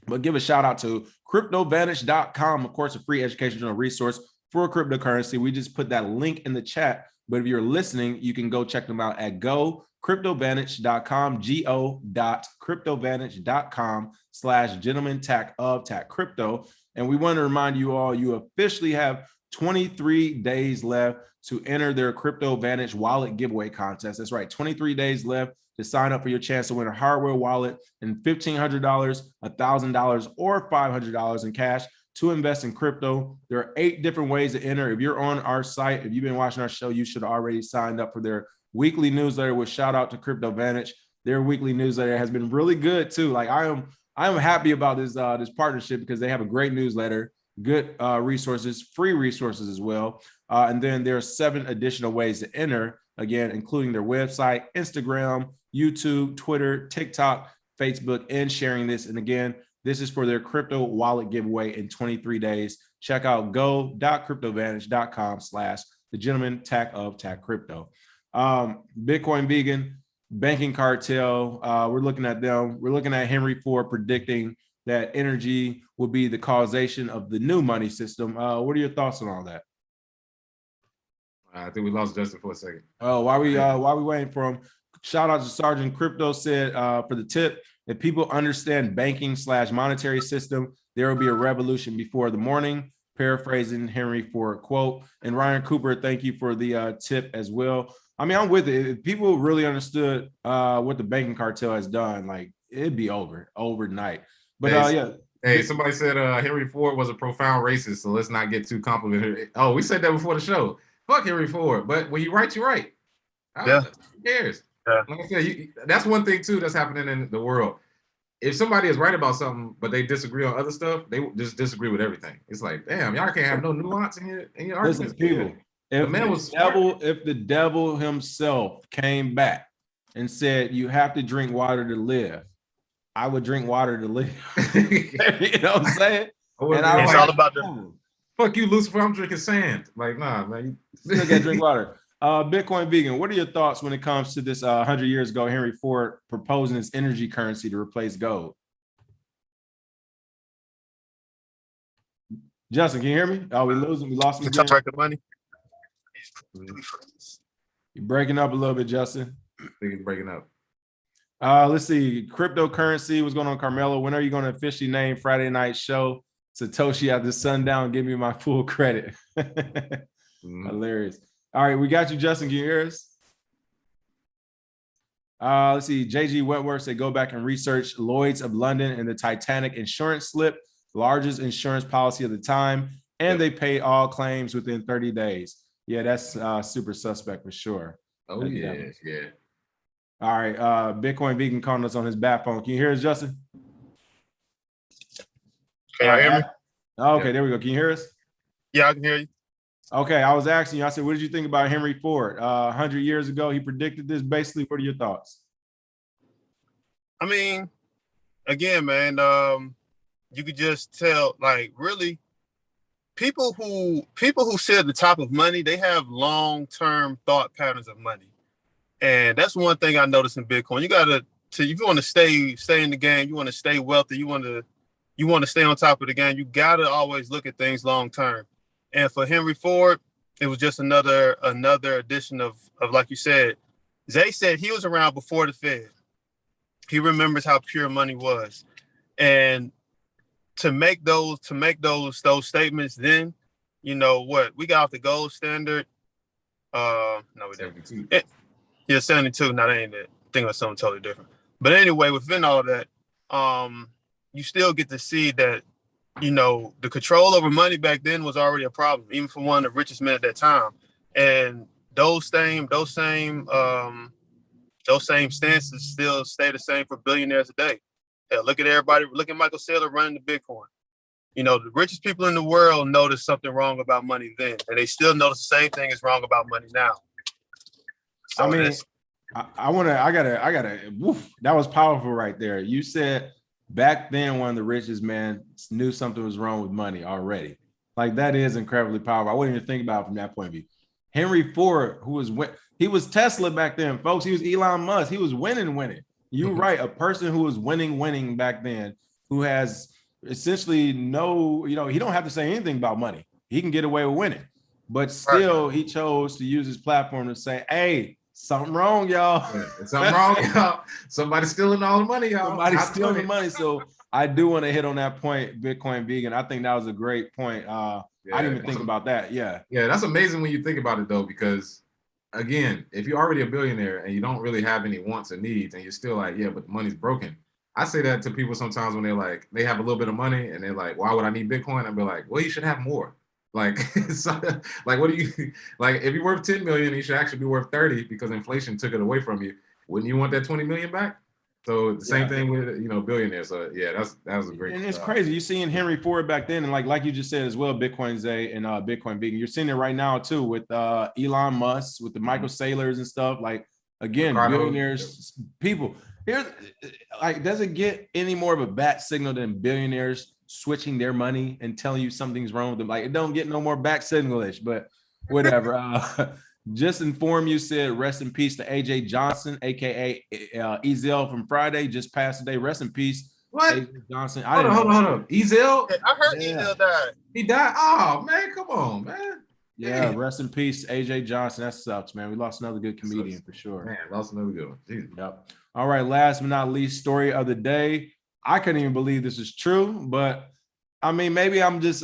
Speaker 1: but give a shout out to CryptoVantage.com. Of course, a free educational resource for cryptocurrency. We just put that link in the chat, but if you're listening, you can go check them out at GoCryptoVantage.com, go.cryptovantage.com/gentleman-tac-crypto. And we want to remind you all, you officially have 23 days left to enter their Crypto Vantage wallet giveaway contest. That's right, 23 days left to sign up for your chance to win a hardware wallet and $1,500, $1,000, or $500 in cash to invest in crypto. There are 8 different ways to enter. If you're on our site, if you've been watching our show, you should have already signed up for their weekly newsletter, with shout out to Crypto Vantage. Their weekly newsletter has been really good too. Like, I am happy about this partnership, because they have a great newsletter, good resources, free resources as well. And then there are 7 additional ways to enter, again, including their website, Instagram, YouTube, Twitter, TikTok, Facebook, and sharing this. And again, this is for their crypto wallet giveaway in 23 days. Check out go.cryptovantage.com/the gentleman Bitcoin vegan, banking cartel. We're looking at them. We're looking at Henry Ford predicting that energy will be the causation of the new money system. What are your thoughts on all that?
Speaker 2: I think we lost Justin for a second.
Speaker 1: Oh, while we waiting for him, shout out to Sergeant Crypto said for the tip, if people understand banking/monetary system, there will be a revolution before the morning. Paraphrasing Henry Ford quote. And Ryan Cooper, thank you for the tip as well. I mean, I'm with it. If people really understood what the banking cartel has done, like it'd be overnight. But
Speaker 2: Hey, somebody said Henry Ford was a profound racist, so let's not get too complimentary. Oh, we said that before the show. Fuck Henry Ford, but when you write, you're right.
Speaker 3: Yeah.
Speaker 2: Who cares?
Speaker 3: Yeah.
Speaker 2: Like I said, that's one thing too that's happening in the world. If somebody is right about something, but they disagree on other stuff, they just disagree with everything. It's like, damn, y'all can't have no nuance in your arguments.
Speaker 1: Listen, people, if the devil himself came back and said you have to drink water to live, I would drink water to live. You know what I'm saying?
Speaker 3: It's all about the
Speaker 2: fuck you, Lucifer. I'm drinking sand. Like, nah, man.
Speaker 1: You still gotta drink water. Bitcoin vegan, what are your thoughts when it comes to this 100 years ago, Henry Ford proposing this energy currency to replace gold? Justin, can you hear me? Oh, we lost him again.
Speaker 3: Money.
Speaker 1: You're breaking up a little bit, Justin.
Speaker 2: I think he's breaking up.
Speaker 1: Let's see. Cryptocurrency, what's going on, Carmelo? When are you going to officially name Friday night show Satoshi after sundown? Give me my full credit. Hilarious. All right, we got you, Justin. Can you hear us? Let's see. JG Wentworth said go back and research Lloyd's of London and the Titanic insurance slip, largest insurance policy of the time, and they paid all claims within 30 days. Yeah, that's super suspect for sure.
Speaker 2: Oh, yeah.
Speaker 1: All right, Bitcoin vegan calling us on his bat phone. Can you hear us, Justin?
Speaker 3: Can you hear me?
Speaker 1: Okay, there we go. Can you hear us?
Speaker 3: Yeah, I can hear you.
Speaker 1: Okay, I was asking you, I said, what did you think about Henry Ford? 100 years ago, he predicted this. Basically, what are your thoughts?
Speaker 3: I mean, again, man, you could just tell, like, really, people who sit at the top of money, they have long-term thought patterns of money. And that's one thing I noticed in Bitcoin. You gotta, if you want to stay in the game, you want to stay wealthy, you want to stay on top of the game, you gotta always look at things long-term. And for Henry Ford, it was just another edition of like you said, Zay said he was around before the Fed. He remembers how pure money was. And to make those statements then, you know what, we got off the gold standard. No, we didn't. 72. No, that ain't it. I think it was something totally different. But anyway, within all of that, you still get to see that, you know, the control over money back then was already a problem, even for one of the richest men at that time. And those same stances still stay the same for billionaires today. Hell, look at everybody. Look at Michael Saylor running the Bitcoin. You know, the richest people in the world noticed something wrong about money then, and they still notice the same thing is wrong about money now. So
Speaker 1: I mean, I gotta. Woof, that was powerful right there. You said back then, one of the richest men knew something was wrong with money already. Like, that is incredibly powerful. I wouldn't even think about it from that point of view. Henry Ford, he was Tesla back then, folks. He was Elon Musk. He was winning. You're right. A person who was winning back then, who has essentially no, you know, he don't have to say anything about money. He can get away with winning, but still he chose to use his platform to say, hey, something wrong, y'all.
Speaker 2: Something wrong, y'all. Somebody's stealing all the money, y'all.
Speaker 1: Somebody's stealing the money. So I do want to hit on that point, Bitcoin vegan. I think that was a great point. I didn't even think about that. Yeah,
Speaker 2: that's amazing when you think about it, though, because again, if you're already a billionaire and you don't really have any wants or needs, and you're still like, yeah, but the money's broken. I say that to people sometimes when they're like, they have a little bit of money and they're like, why would I need Bitcoin? I'd be like, well, you should have more. Like, like, what do you, like, if you're worth 10 million, you should actually be worth 30 because inflation took it away from you. Wouldn't you want that 20 million back? So the same thing with, you know, billionaires. So yeah, that was a great.
Speaker 1: And it's crazy. You're seeing Henry Ford back then, and like you just said as well, Bitcoin Zay and Bitcoin vegan. You're seeing it right now too with Elon Musk, with the Michael Saylors and stuff. Like, again, billionaires, people. here's like, does it get any more of a bat signal than billionaires switching their money and telling you something's wrong with them? Like, it don't get no more back signal-ish, but whatever. Just inform you said rest in peace to AJ Johnson, aka Ezel from Friday. Just passed today. Rest in peace,
Speaker 2: What?
Speaker 1: AJ Johnson.
Speaker 2: Hold on. Ezel?
Speaker 3: Yeah, I heard Ezel died.
Speaker 2: He died? Oh, man, come on, man.
Speaker 1: Yeah, rest in peace, AJ Johnson. That sucks, man. We lost another good comedian for sure.
Speaker 2: Man, lost another good one. Jesus.
Speaker 1: Yep. All right, last but not least, story of the day. I couldn't even believe this is true, but I mean, maybe I'm just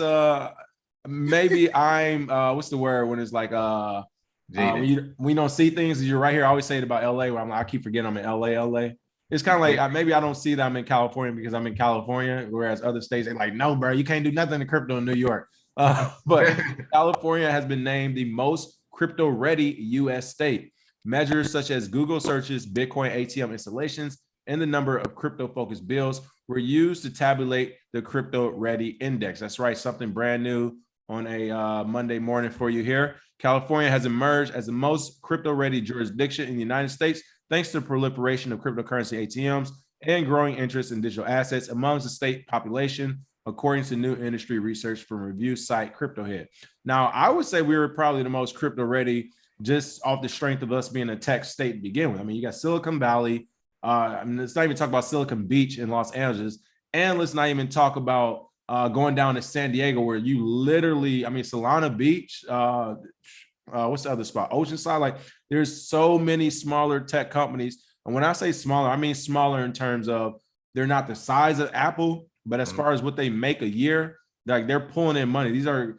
Speaker 1: maybe I'm what's the word when it's like we don't see things. You're right here. I always say it about LA where I'm like, I keep forgetting I'm in LA. It's kind of like maybe I don't see that I'm in California because I'm in California, whereas other states are like, no, bro, you can't do nothing in crypto in New York. But California has been named the most crypto-ready U.S. state. Measures such as Google searches, Bitcoin ATM installations, and the number of crypto-focused bills were used to tabulate the crypto-ready index. That's right, something brand new on a Monday morning for you here. California has emerged as the most crypto-ready jurisdiction in the United States, thanks to the proliferation of cryptocurrency ATMs and growing interest in digital assets amongst the state population, according to new industry research from review site CryptoHead. Now, I would say we were probably the most crypto-ready just off the strength of us being a tech state to begin with. I mean, you got Silicon Valley. I mean, let's not even talk about Silicon Beach in Los Angeles. And let's not even talk about going down to San Diego, where you literally, I mean, Solana Beach, what's the other spot? Oceanside. Like, there's so many smaller tech companies. And when I say smaller, I mean smaller in terms of they're not the size of Apple, but as far as what they make a year, like they're pulling in money. These are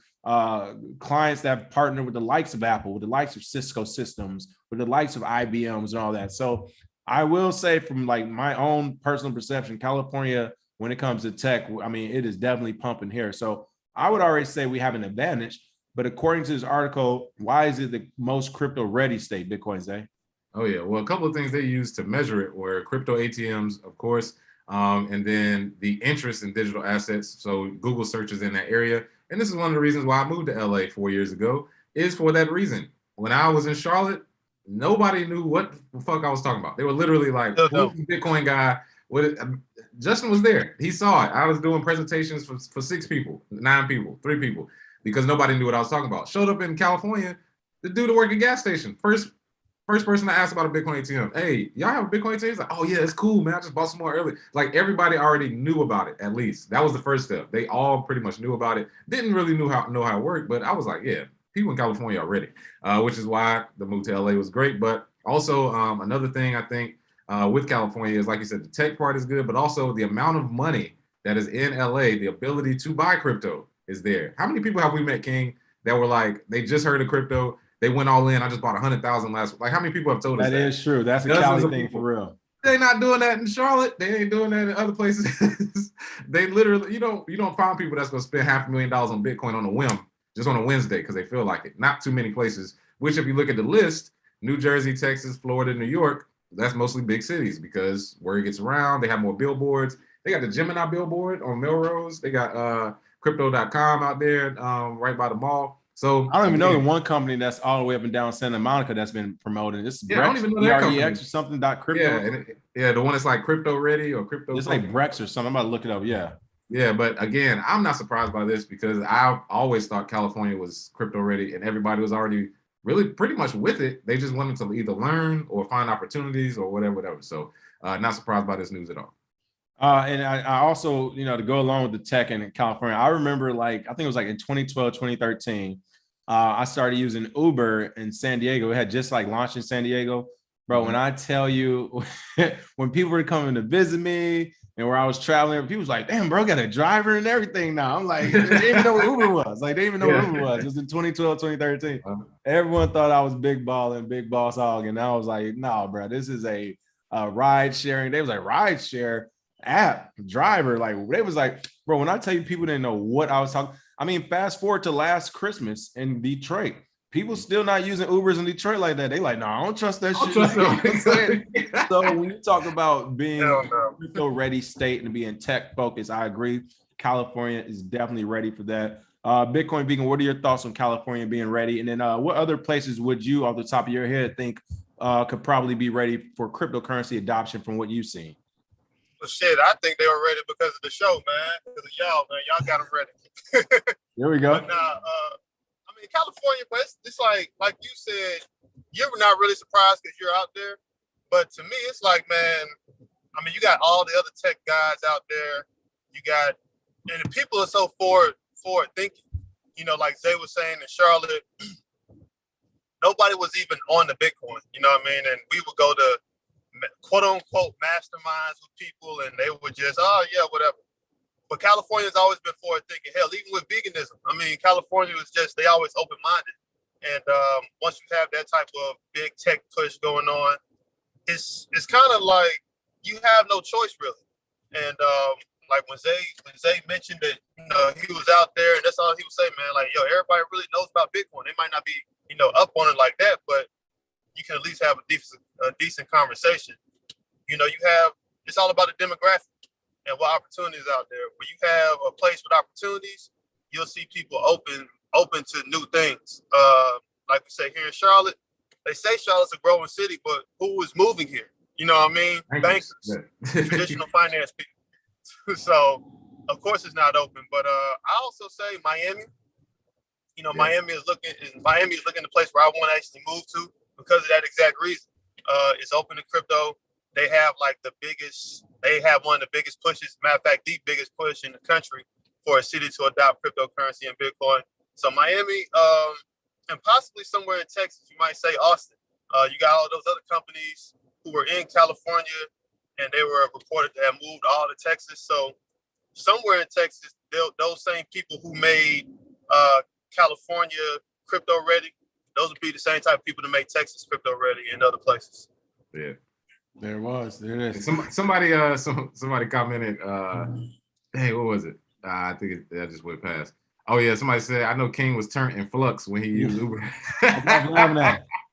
Speaker 1: clients that have partnered with the likes of Apple, with the likes of Cisco Systems, with the likes of IBMs and all that. So I will say from like my own personal perception, California, when it comes to tech, I mean, it is definitely pumping here. So I would already say we have an advantage. But according to this article, why is it the most crypto ready state, Bitcoin, Zay?
Speaker 2: Oh, yeah. Well, a couple of things they used to measure it were crypto ATMs, of course, and then the interest in digital assets. So Google searches in that area. And this is one of the reasons why I moved to LA 4 years ago, is for that reason. When I was in Charlotte, nobody knew what the fuck I was talking about. They were literally like, who's the Bitcoin guy? Justin was there. He saw it. I was doing presentations for 6 people, 9 people, 3 people, because nobody knew what I was talking about. Showed up in California, the dude that worked at gas station. First person I asked about a Bitcoin ATM. Hey, y'all have a Bitcoin ATM? He's like, oh yeah, it's cool, man. I just bought some more early. Like, everybody already knew about it, at least. That was the first step. They all pretty much knew about it. Didn't really know how it worked, but I was like, yeah, people in California are ready, which is why the move to LA was great. But also another thing I think with California is, like you said, the tech part is good, but also the amount of money that is in LA, the ability to buy crypto is there. How many people have we met, King, that were like, they just heard of crypto, they went all in. I just bought 100,000 last. Like, how many people have told us that?
Speaker 1: That is true. That's a Cali thing for real.
Speaker 2: They're not doing that in Charlotte. They ain't doing that in other places. They literally, you don't find people that's gonna spend $500,000 on Bitcoin on a whim, just on a Wednesday because they feel like it. Not too many places. Which, if you look at the list, New Jersey, Texas, Florida, New York, that's mostly big cities because word gets around. They have more billboards. They got the Gemini billboard on Melrose. They got crypto.com out there right by the mall. So
Speaker 1: I don't even know the one company that's all the way up and down Santa Monica that's been promoted. This is
Speaker 2: I don't even know that company.
Speaker 1: or something. Crypto.
Speaker 2: Yeah, the one that's like crypto ready or crypto.
Speaker 1: It's like Brex or something. I'm about to look it up. Yeah.
Speaker 2: Yeah, but again, I'm not surprised by this because I've always thought California was crypto ready and everybody was already really pretty much with it. They just wanted to either learn or find opportunities or whatever. So not surprised by this news at all.
Speaker 1: And I also, to go along with the tech in California, I remember I think it was like in 2012, 2013, I started using Uber in San Diego. It had just like launched in San Diego. Bro, when I tell you, when people were coming to visit me and where I was traveling, people was like, damn, bro, got a driver and everything now. I'm like, they didn't even know what Uber was. Like, they didn't even know what Uber was. It was in 2012, 2013. Everyone thought I was big ball and big boss hog. And I was like, no, bro, this is a ride sharing. They was like, ride share app driver. Like, they was like, bro, when I tell you people didn't know what I was talking, I mean, fast forward to last Christmas in Detroit. People still not using Ubers in Detroit like that. They like, no, I don't trust that shit. So when you talk about being a crypto ready state and being tech focused, I agree. California is definitely ready for that. Bitcoin Vegan, what are your thoughts on California being ready? And then what other places would you, off the top of your head, think could probably be ready for cryptocurrency adoption from what you've seen?
Speaker 3: Well, shit, I think they were ready because of the show, man. Because of y'all, man. Y'all got them ready.
Speaker 1: There we go.
Speaker 3: But now, I mean, California, but it's like you said, you're not really surprised because you're out there. But to me, it's like, man, I mean, you got all the other tech guys out there. You got, and the people are so forward thinking. You know, like Zay was saying in Charlotte, nobody was even on the Bitcoin. You know what I mean? And we would go to quote unquote masterminds with people, and they would just, oh yeah, whatever. But California's always been forward thinking. Hell, even with veganism, I mean, California was just, they always open minded. And once you have that type of big tech push going on, it's kind of like you have no choice really. And like when Zay mentioned that, you know, he was out there and that's all he would say, man, like, yo, everybody really knows about Bitcoin. They might not be, you know, up on it like that, but you can at least have a decent conversation. You know, it's all about the demographic and what opportunities out there. When you have a place with opportunities, you'll see people open to new things. Like we say here in Charlotte, they say Charlotte's a growing city, but who is moving here? You know what I mean? Bankers, traditional finance people. So, of course, it's not open. But I also say Miami. You know, Miami is looking the place where I want to actually move to because of that exact reason. It's open to crypto. They have one of the biggest pushes. Matter of fact, the biggest push in the country for a city to adopt cryptocurrency and Bitcoin. So Miami, and possibly somewhere in Texas, you might say Austin. You got all those other companies who were in California, and they were reported to have moved all to Texas. So somewhere in Texas, those same people who made California crypto ready, those would be the same type of people to make Texas crypto ready in other places.
Speaker 2: Yeah.
Speaker 1: There it is.
Speaker 2: Somebody commented, hey, what was it? I think that just went past. Oh yeah, somebody said, I know King was turned in Flux when he used Uber.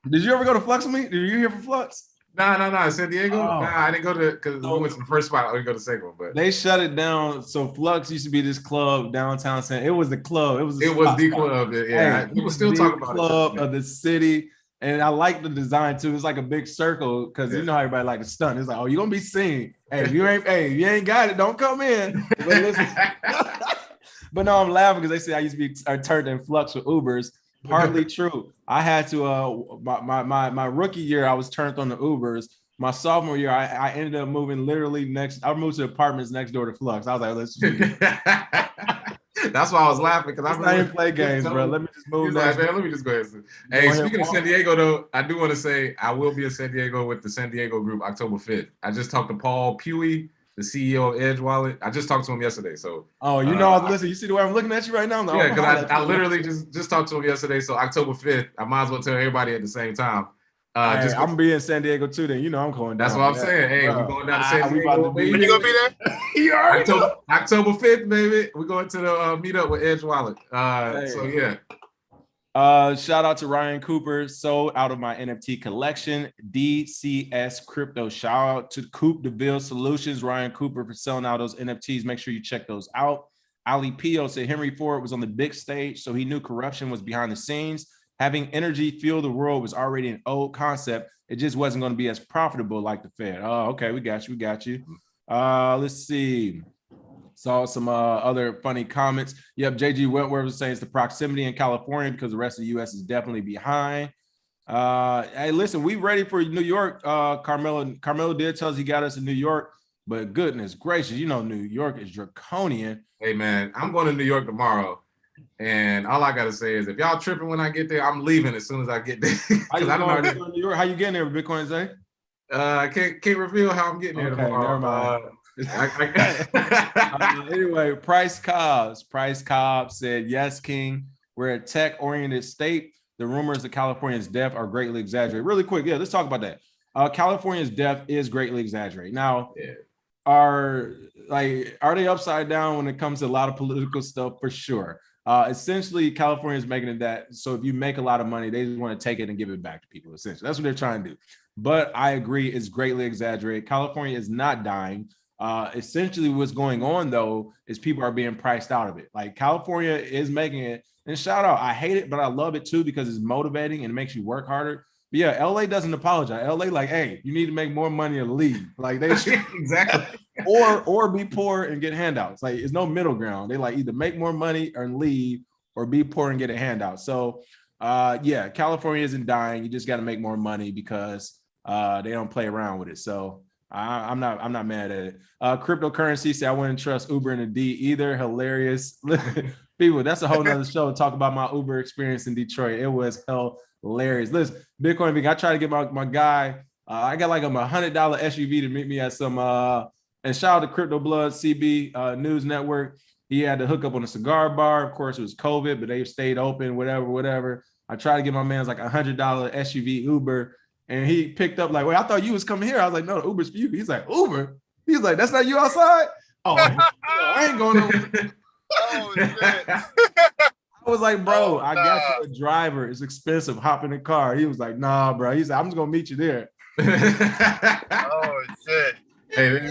Speaker 1: Did you ever go to Flux with me? Did you hear from Flux?
Speaker 2: No, San Diego.
Speaker 1: Oh.
Speaker 2: Nah, I didn't go to, because we went to the first spot. I didn't go to the second one, but
Speaker 1: they shut it down. So Flux used to be this club downtown San. It was the club. It was the
Speaker 2: club. Yeah, people still talk about
Speaker 1: club of the city. And I like the design too. It's like a big circle because you know how everybody like to stunt. It's like, oh, you're gonna be seen. Hey, if you ain't got it, don't come in. But no, I'm laughing because they say I used to be turned in Flux with Ubers. Partly true. I had to my rookie year, I was turned on the Ubers. My sophomore year, I ended up moving literally I moved to apartments next door to Flux. I was like, let's just
Speaker 2: that's why I was laughing because
Speaker 1: I didn't play games, bro. Let me just move.
Speaker 2: Like, man, let me just go ahead. Hey, speaking of San Diego, though, I do want to say I will be in San Diego with the San Diego group October 5th. I just talked to Paul Pewey, the CEO of Edge Wallet. I just talked to him yesterday. So,
Speaker 1: listen, you see the way I'm looking at you right now?
Speaker 2: Yeah, because I literally just talked to him yesterday. So October 5th, I might as well tell everybody at the same time.
Speaker 1: I'm gonna be in San Diego too. Then you know I'm going down.
Speaker 2: That's what I'm saying. Hey, we're going down to San Diego.
Speaker 3: When you gonna be there?
Speaker 1: You already
Speaker 2: October 5th, baby. We're going to the meetup with Edge Wallet. So yeah.
Speaker 1: Shout out to Ryan Cooper. Sold out of my NFT collection, DCS Crypto. Shout out to Coop DeVille Solutions, Ryan Cooper, for selling out those NFTs. Make sure you check those out. Ali Pio said Henry Ford was on the big stage, so he knew corruption was behind the scenes. Having energy fuel the world was already an old concept. It just wasn't going to be as profitable like the Fed. Oh, okay. We got you. Let's see. Saw some other funny comments. Yep, JG Wentworth was saying it's the proximity in California because the rest of the U.S. is definitely behind. Hey, listen, we ready for New York. Carmelo did tell us he got us in New York, but goodness gracious, you know New York is draconian.
Speaker 2: Hey, man, I'm going to New York tomorrow. And all I gotta say is, if y'all tripping when I get there, I'm leaving as soon as I get there.
Speaker 1: How you getting there, Bitcoin Zay?
Speaker 2: I can't reveal how I'm getting there tomorrow.
Speaker 1: Anyway, Price Cobb said, yes, King. We're a tech-oriented state. The rumors of California's death are greatly exaggerated. Really quick, let's talk about that. California's death is greatly exaggerated. Now, are they upside down when it comes to a lot of political stuff? For sure. Essentially, California is making it that, so if you make a lot of money, they just want to take it and give it back to people. Essentially, that's what they're trying to do. But I agree, it's greatly exaggerated. California is not dying. Essentially, what's going on though is people are being priced out of it. Like California is making it, and shout out, I hate it, but I love it too because it's motivating and it makes you work harder. But yeah, LA doesn't apologize. LA like, hey, you need to make more money or leave. Like they
Speaker 2: exactly.
Speaker 1: or be poor and get handouts. Like it's no middle ground. They like either make more money and leave or be poor and get a handout. So yeah, California isn't dying. You just got to make more money because they don't play around with it. So I'm not mad at it. Cryptocurrency say I wouldn't trust Uber in a D either. Hilarious. People, that's a whole nother show to talk about my Uber experience in Detroit. It was hilarious. Listen, Bitcoin Big, I try to get my guy. I got like a $100 SUV to meet me at some and shout out to Crypto Blood CB News Network. He had to hook up on a cigar bar. Of course, it was COVID, but they stayed open, whatever. I tried to get my man's like $100 SUV Uber, and he picked up like, wait, I thought you was coming here. I was like, no, the Uber's for you. He's like, Uber? He's like, that's not you outside? Oh, I ain't going nowhere.
Speaker 3: Oh, shit.
Speaker 1: I was like, bro, I got you a driver. It's expensive. Hop in the car. He was like, nah, bro. He said, I'm just going to meet you there.
Speaker 3: Oh, shit.
Speaker 2: Hey,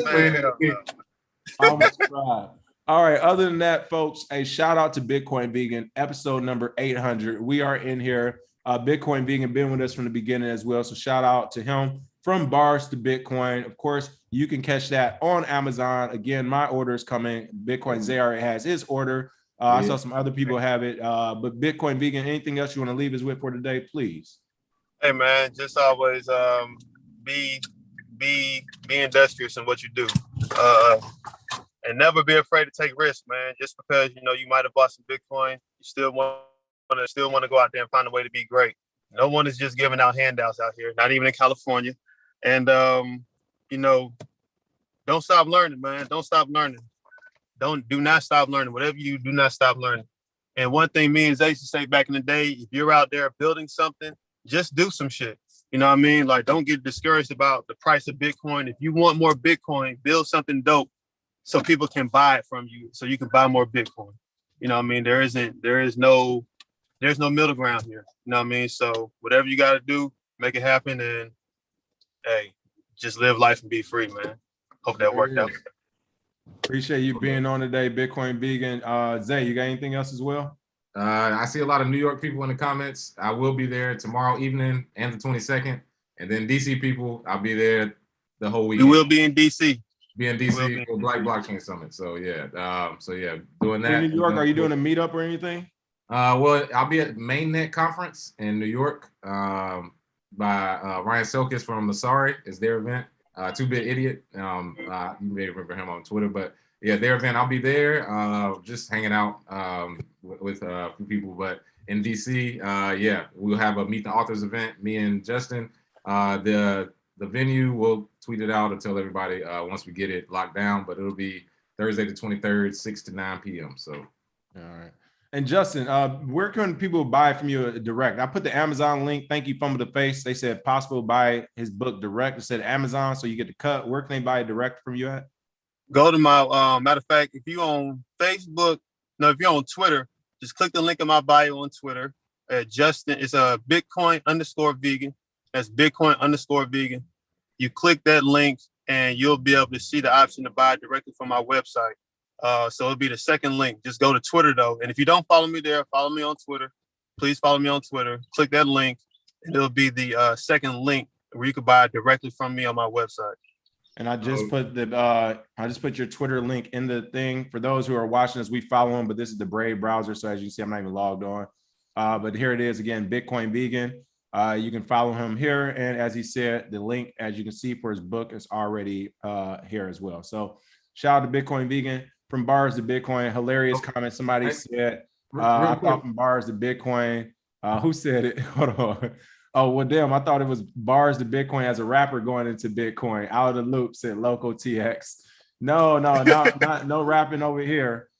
Speaker 1: almost cried. All right. Other than that, folks, a shout out to Bitcoin Vegan, episode number 800. We are in here. Bitcoin Vegan been with us from the beginning as well. So shout out to him. From bars to Bitcoin. Of course, you can catch that on Amazon. Again, my order is coming. Bitcoin Zay already has his order. I saw some other people have it. But Bitcoin Vegan, anything else you want to leave us with for today, please?
Speaker 3: Hey, man, just always be industrious in what you do. And never be afraid to take risks, man. Just because, you might have bought some Bitcoin, you still want to go out there and find a way to be great. No one is just giving out handouts out here, not even in California. And, don't stop learning, man. Don't stop learning. Do not stop learning. Whatever you do, not stop learning. And one thing me and Zay used to say back in the day, if you're out there building something, just do some shit. You know what I mean? Like, don't get discouraged about the price of Bitcoin. If you want more Bitcoin, build something dope so people can buy it from you, so you can buy more Bitcoin. You know what I mean? There's no middle ground here. You know what I mean? So whatever you got to do, make it happen. And hey, just live life and be free, man. Hope that worked out.
Speaker 1: Appreciate you being on today, Bitcoin Vegan. Zay, you got anything else as well?
Speaker 2: I see a lot of New York people in the comments. I will be there tomorrow evening and the 22nd. And then DC people, I'll be there the whole weekend.
Speaker 3: We will be in DC.
Speaker 2: Be in DC for Black Blockchain Summit. So yeah, doing that.
Speaker 1: In New York, are you doing a meetup or anything?
Speaker 2: Well, I'll be at Mainnet Conference in New York by Ryan Selkis from Masari. It's their event. 2-Bit Idiot. You may remember him on Twitter, but yeah, their event. I'll be there, just hanging out with a few people. But in DC, yeah, we'll have a Meet the Authors event. Me and Justin. The venue, we'll tweet it out and tell everybody once we get it locked down. But it'll be Thursday the 23rd, 6 to 9 p.m. So,
Speaker 1: all right. And Justin, where can people buy from you direct? I put the Amazon link. Thank you, Fumble the Face. They said possible buy his book direct. It said Amazon, so you get the cut. Where can they buy it direct from you at?
Speaker 3: Go to my matter of fact, if you're on Facebook, no, if you're on Twitter, just click the link in my bio on Twitter. Justin, it's a Bitcoin_vegan. That's Bitcoin_vegan. You click that link and you'll be able to see the option to buy directly from my website. So it'll be the second link. Just go to Twitter though. And if you don't follow me there, follow me on Twitter. Please follow me on Twitter. Click that link and it'll be the second link where you can buy it directly from me on my website.
Speaker 1: And I just put your Twitter link in the thing. For those who are watching us, we follow them, but this is the Brave browser. So as you can see, I'm not even logged on. But here it is again, Bitcoin Vegan. You can follow him here. And as he said, the link, as you can see for his book, is already here as well. So shout out to Bitcoin Vegan. From bars to Bitcoin, hilarious comment. Somebody said, I thought from bars to Bitcoin. Who said it? Hold on. Oh, well, damn, I thought it was bars to Bitcoin as a rapper going into Bitcoin. Out of the loop, said Loco TX. No, no rapping over here.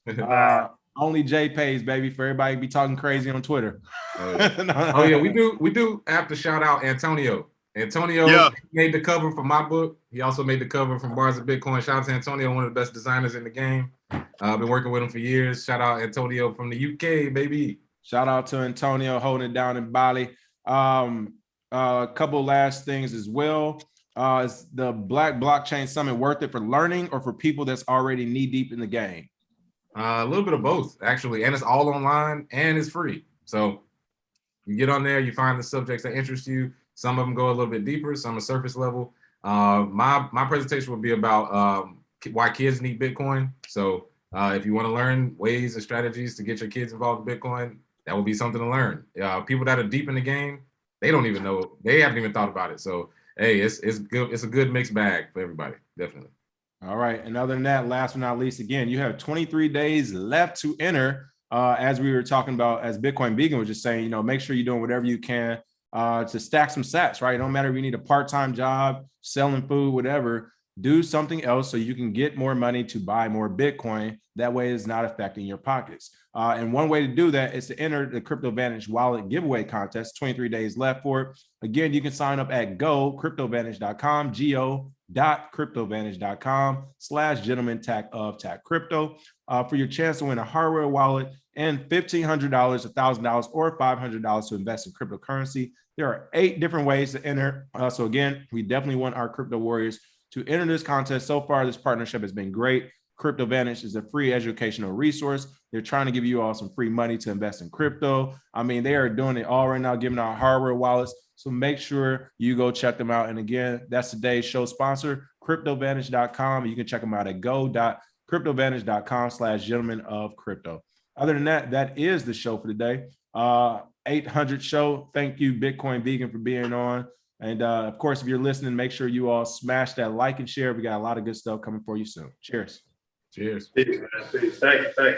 Speaker 1: Only J pays, baby, for everybody to be talking crazy on Twitter.
Speaker 2: Oh yeah, we do have to shout out Antonio. Antonio made the cover for my book. He also made the cover from Bars of Bitcoin. Shout out to Antonio, one of the best designers in the game. I've been working with him for years. Shout out Antonio from the UK, baby.
Speaker 1: Shout out to Antonio holding it down in Bali. A couple last things as well. Is the Black Blockchain Summit worth it for learning or for people that's already knee deep in the game?
Speaker 2: A little bit of both, actually. And it's all online and it's free. So you get on there, you find the subjects that interest you. Some of them go a little bit deeper, some are surface level. My presentation will be about why kids need Bitcoin. So if you want to learn ways and strategies to get your kids involved in Bitcoin, that will be something to learn. People that are deep in the game, they don't even know, they haven't even thought about it. So hey, it's good. It's a good mixed bag for everybody, definitely.
Speaker 1: All right. And other than that, last but not least, again, you have 23 days left to enter. As we were talking about, as Bitcoin Vegan was just saying, you know, make sure you're doing whatever you can to stack some sats, right? It don't matter if you need a part-time job, selling food, whatever, do something else so you can get more money to buy more Bitcoin. That way it's not affecting your pockets. And one way to do that is to enter the Crypto Vantage wallet giveaway contest. 23 days left for it. Again, you can sign up at go.cryptovantage.com, go.cryptovantage.com/gentleman tac crypto for your chance to win a hardware wallet and $1,500, $1,000, or $500 to invest in cryptocurrency. There are 8 different ways to enter. So again, we definitely want our crypto warriors to enter this contest. So far, this partnership has been great. Crypto Vantage is a free educational resource. They're trying to give you all some free money to invest in crypto. I mean, they are doing it all right now, giving out hardware wallets. So make sure you go check them out. And again, that's today's show sponsor, cryptovantage.com. You can check them out at go.cryptovantage.com/gentlemen of crypto. Other than that, that is the show for today. 800 show. Thank you, Bitcoin Vegan, for being on. And of course, if you're listening, make sure you all smash that like and share. We got a lot of good stuff coming for you soon. Cheers.
Speaker 2: Cheers.
Speaker 3: Peace, man. Peace. Thank you.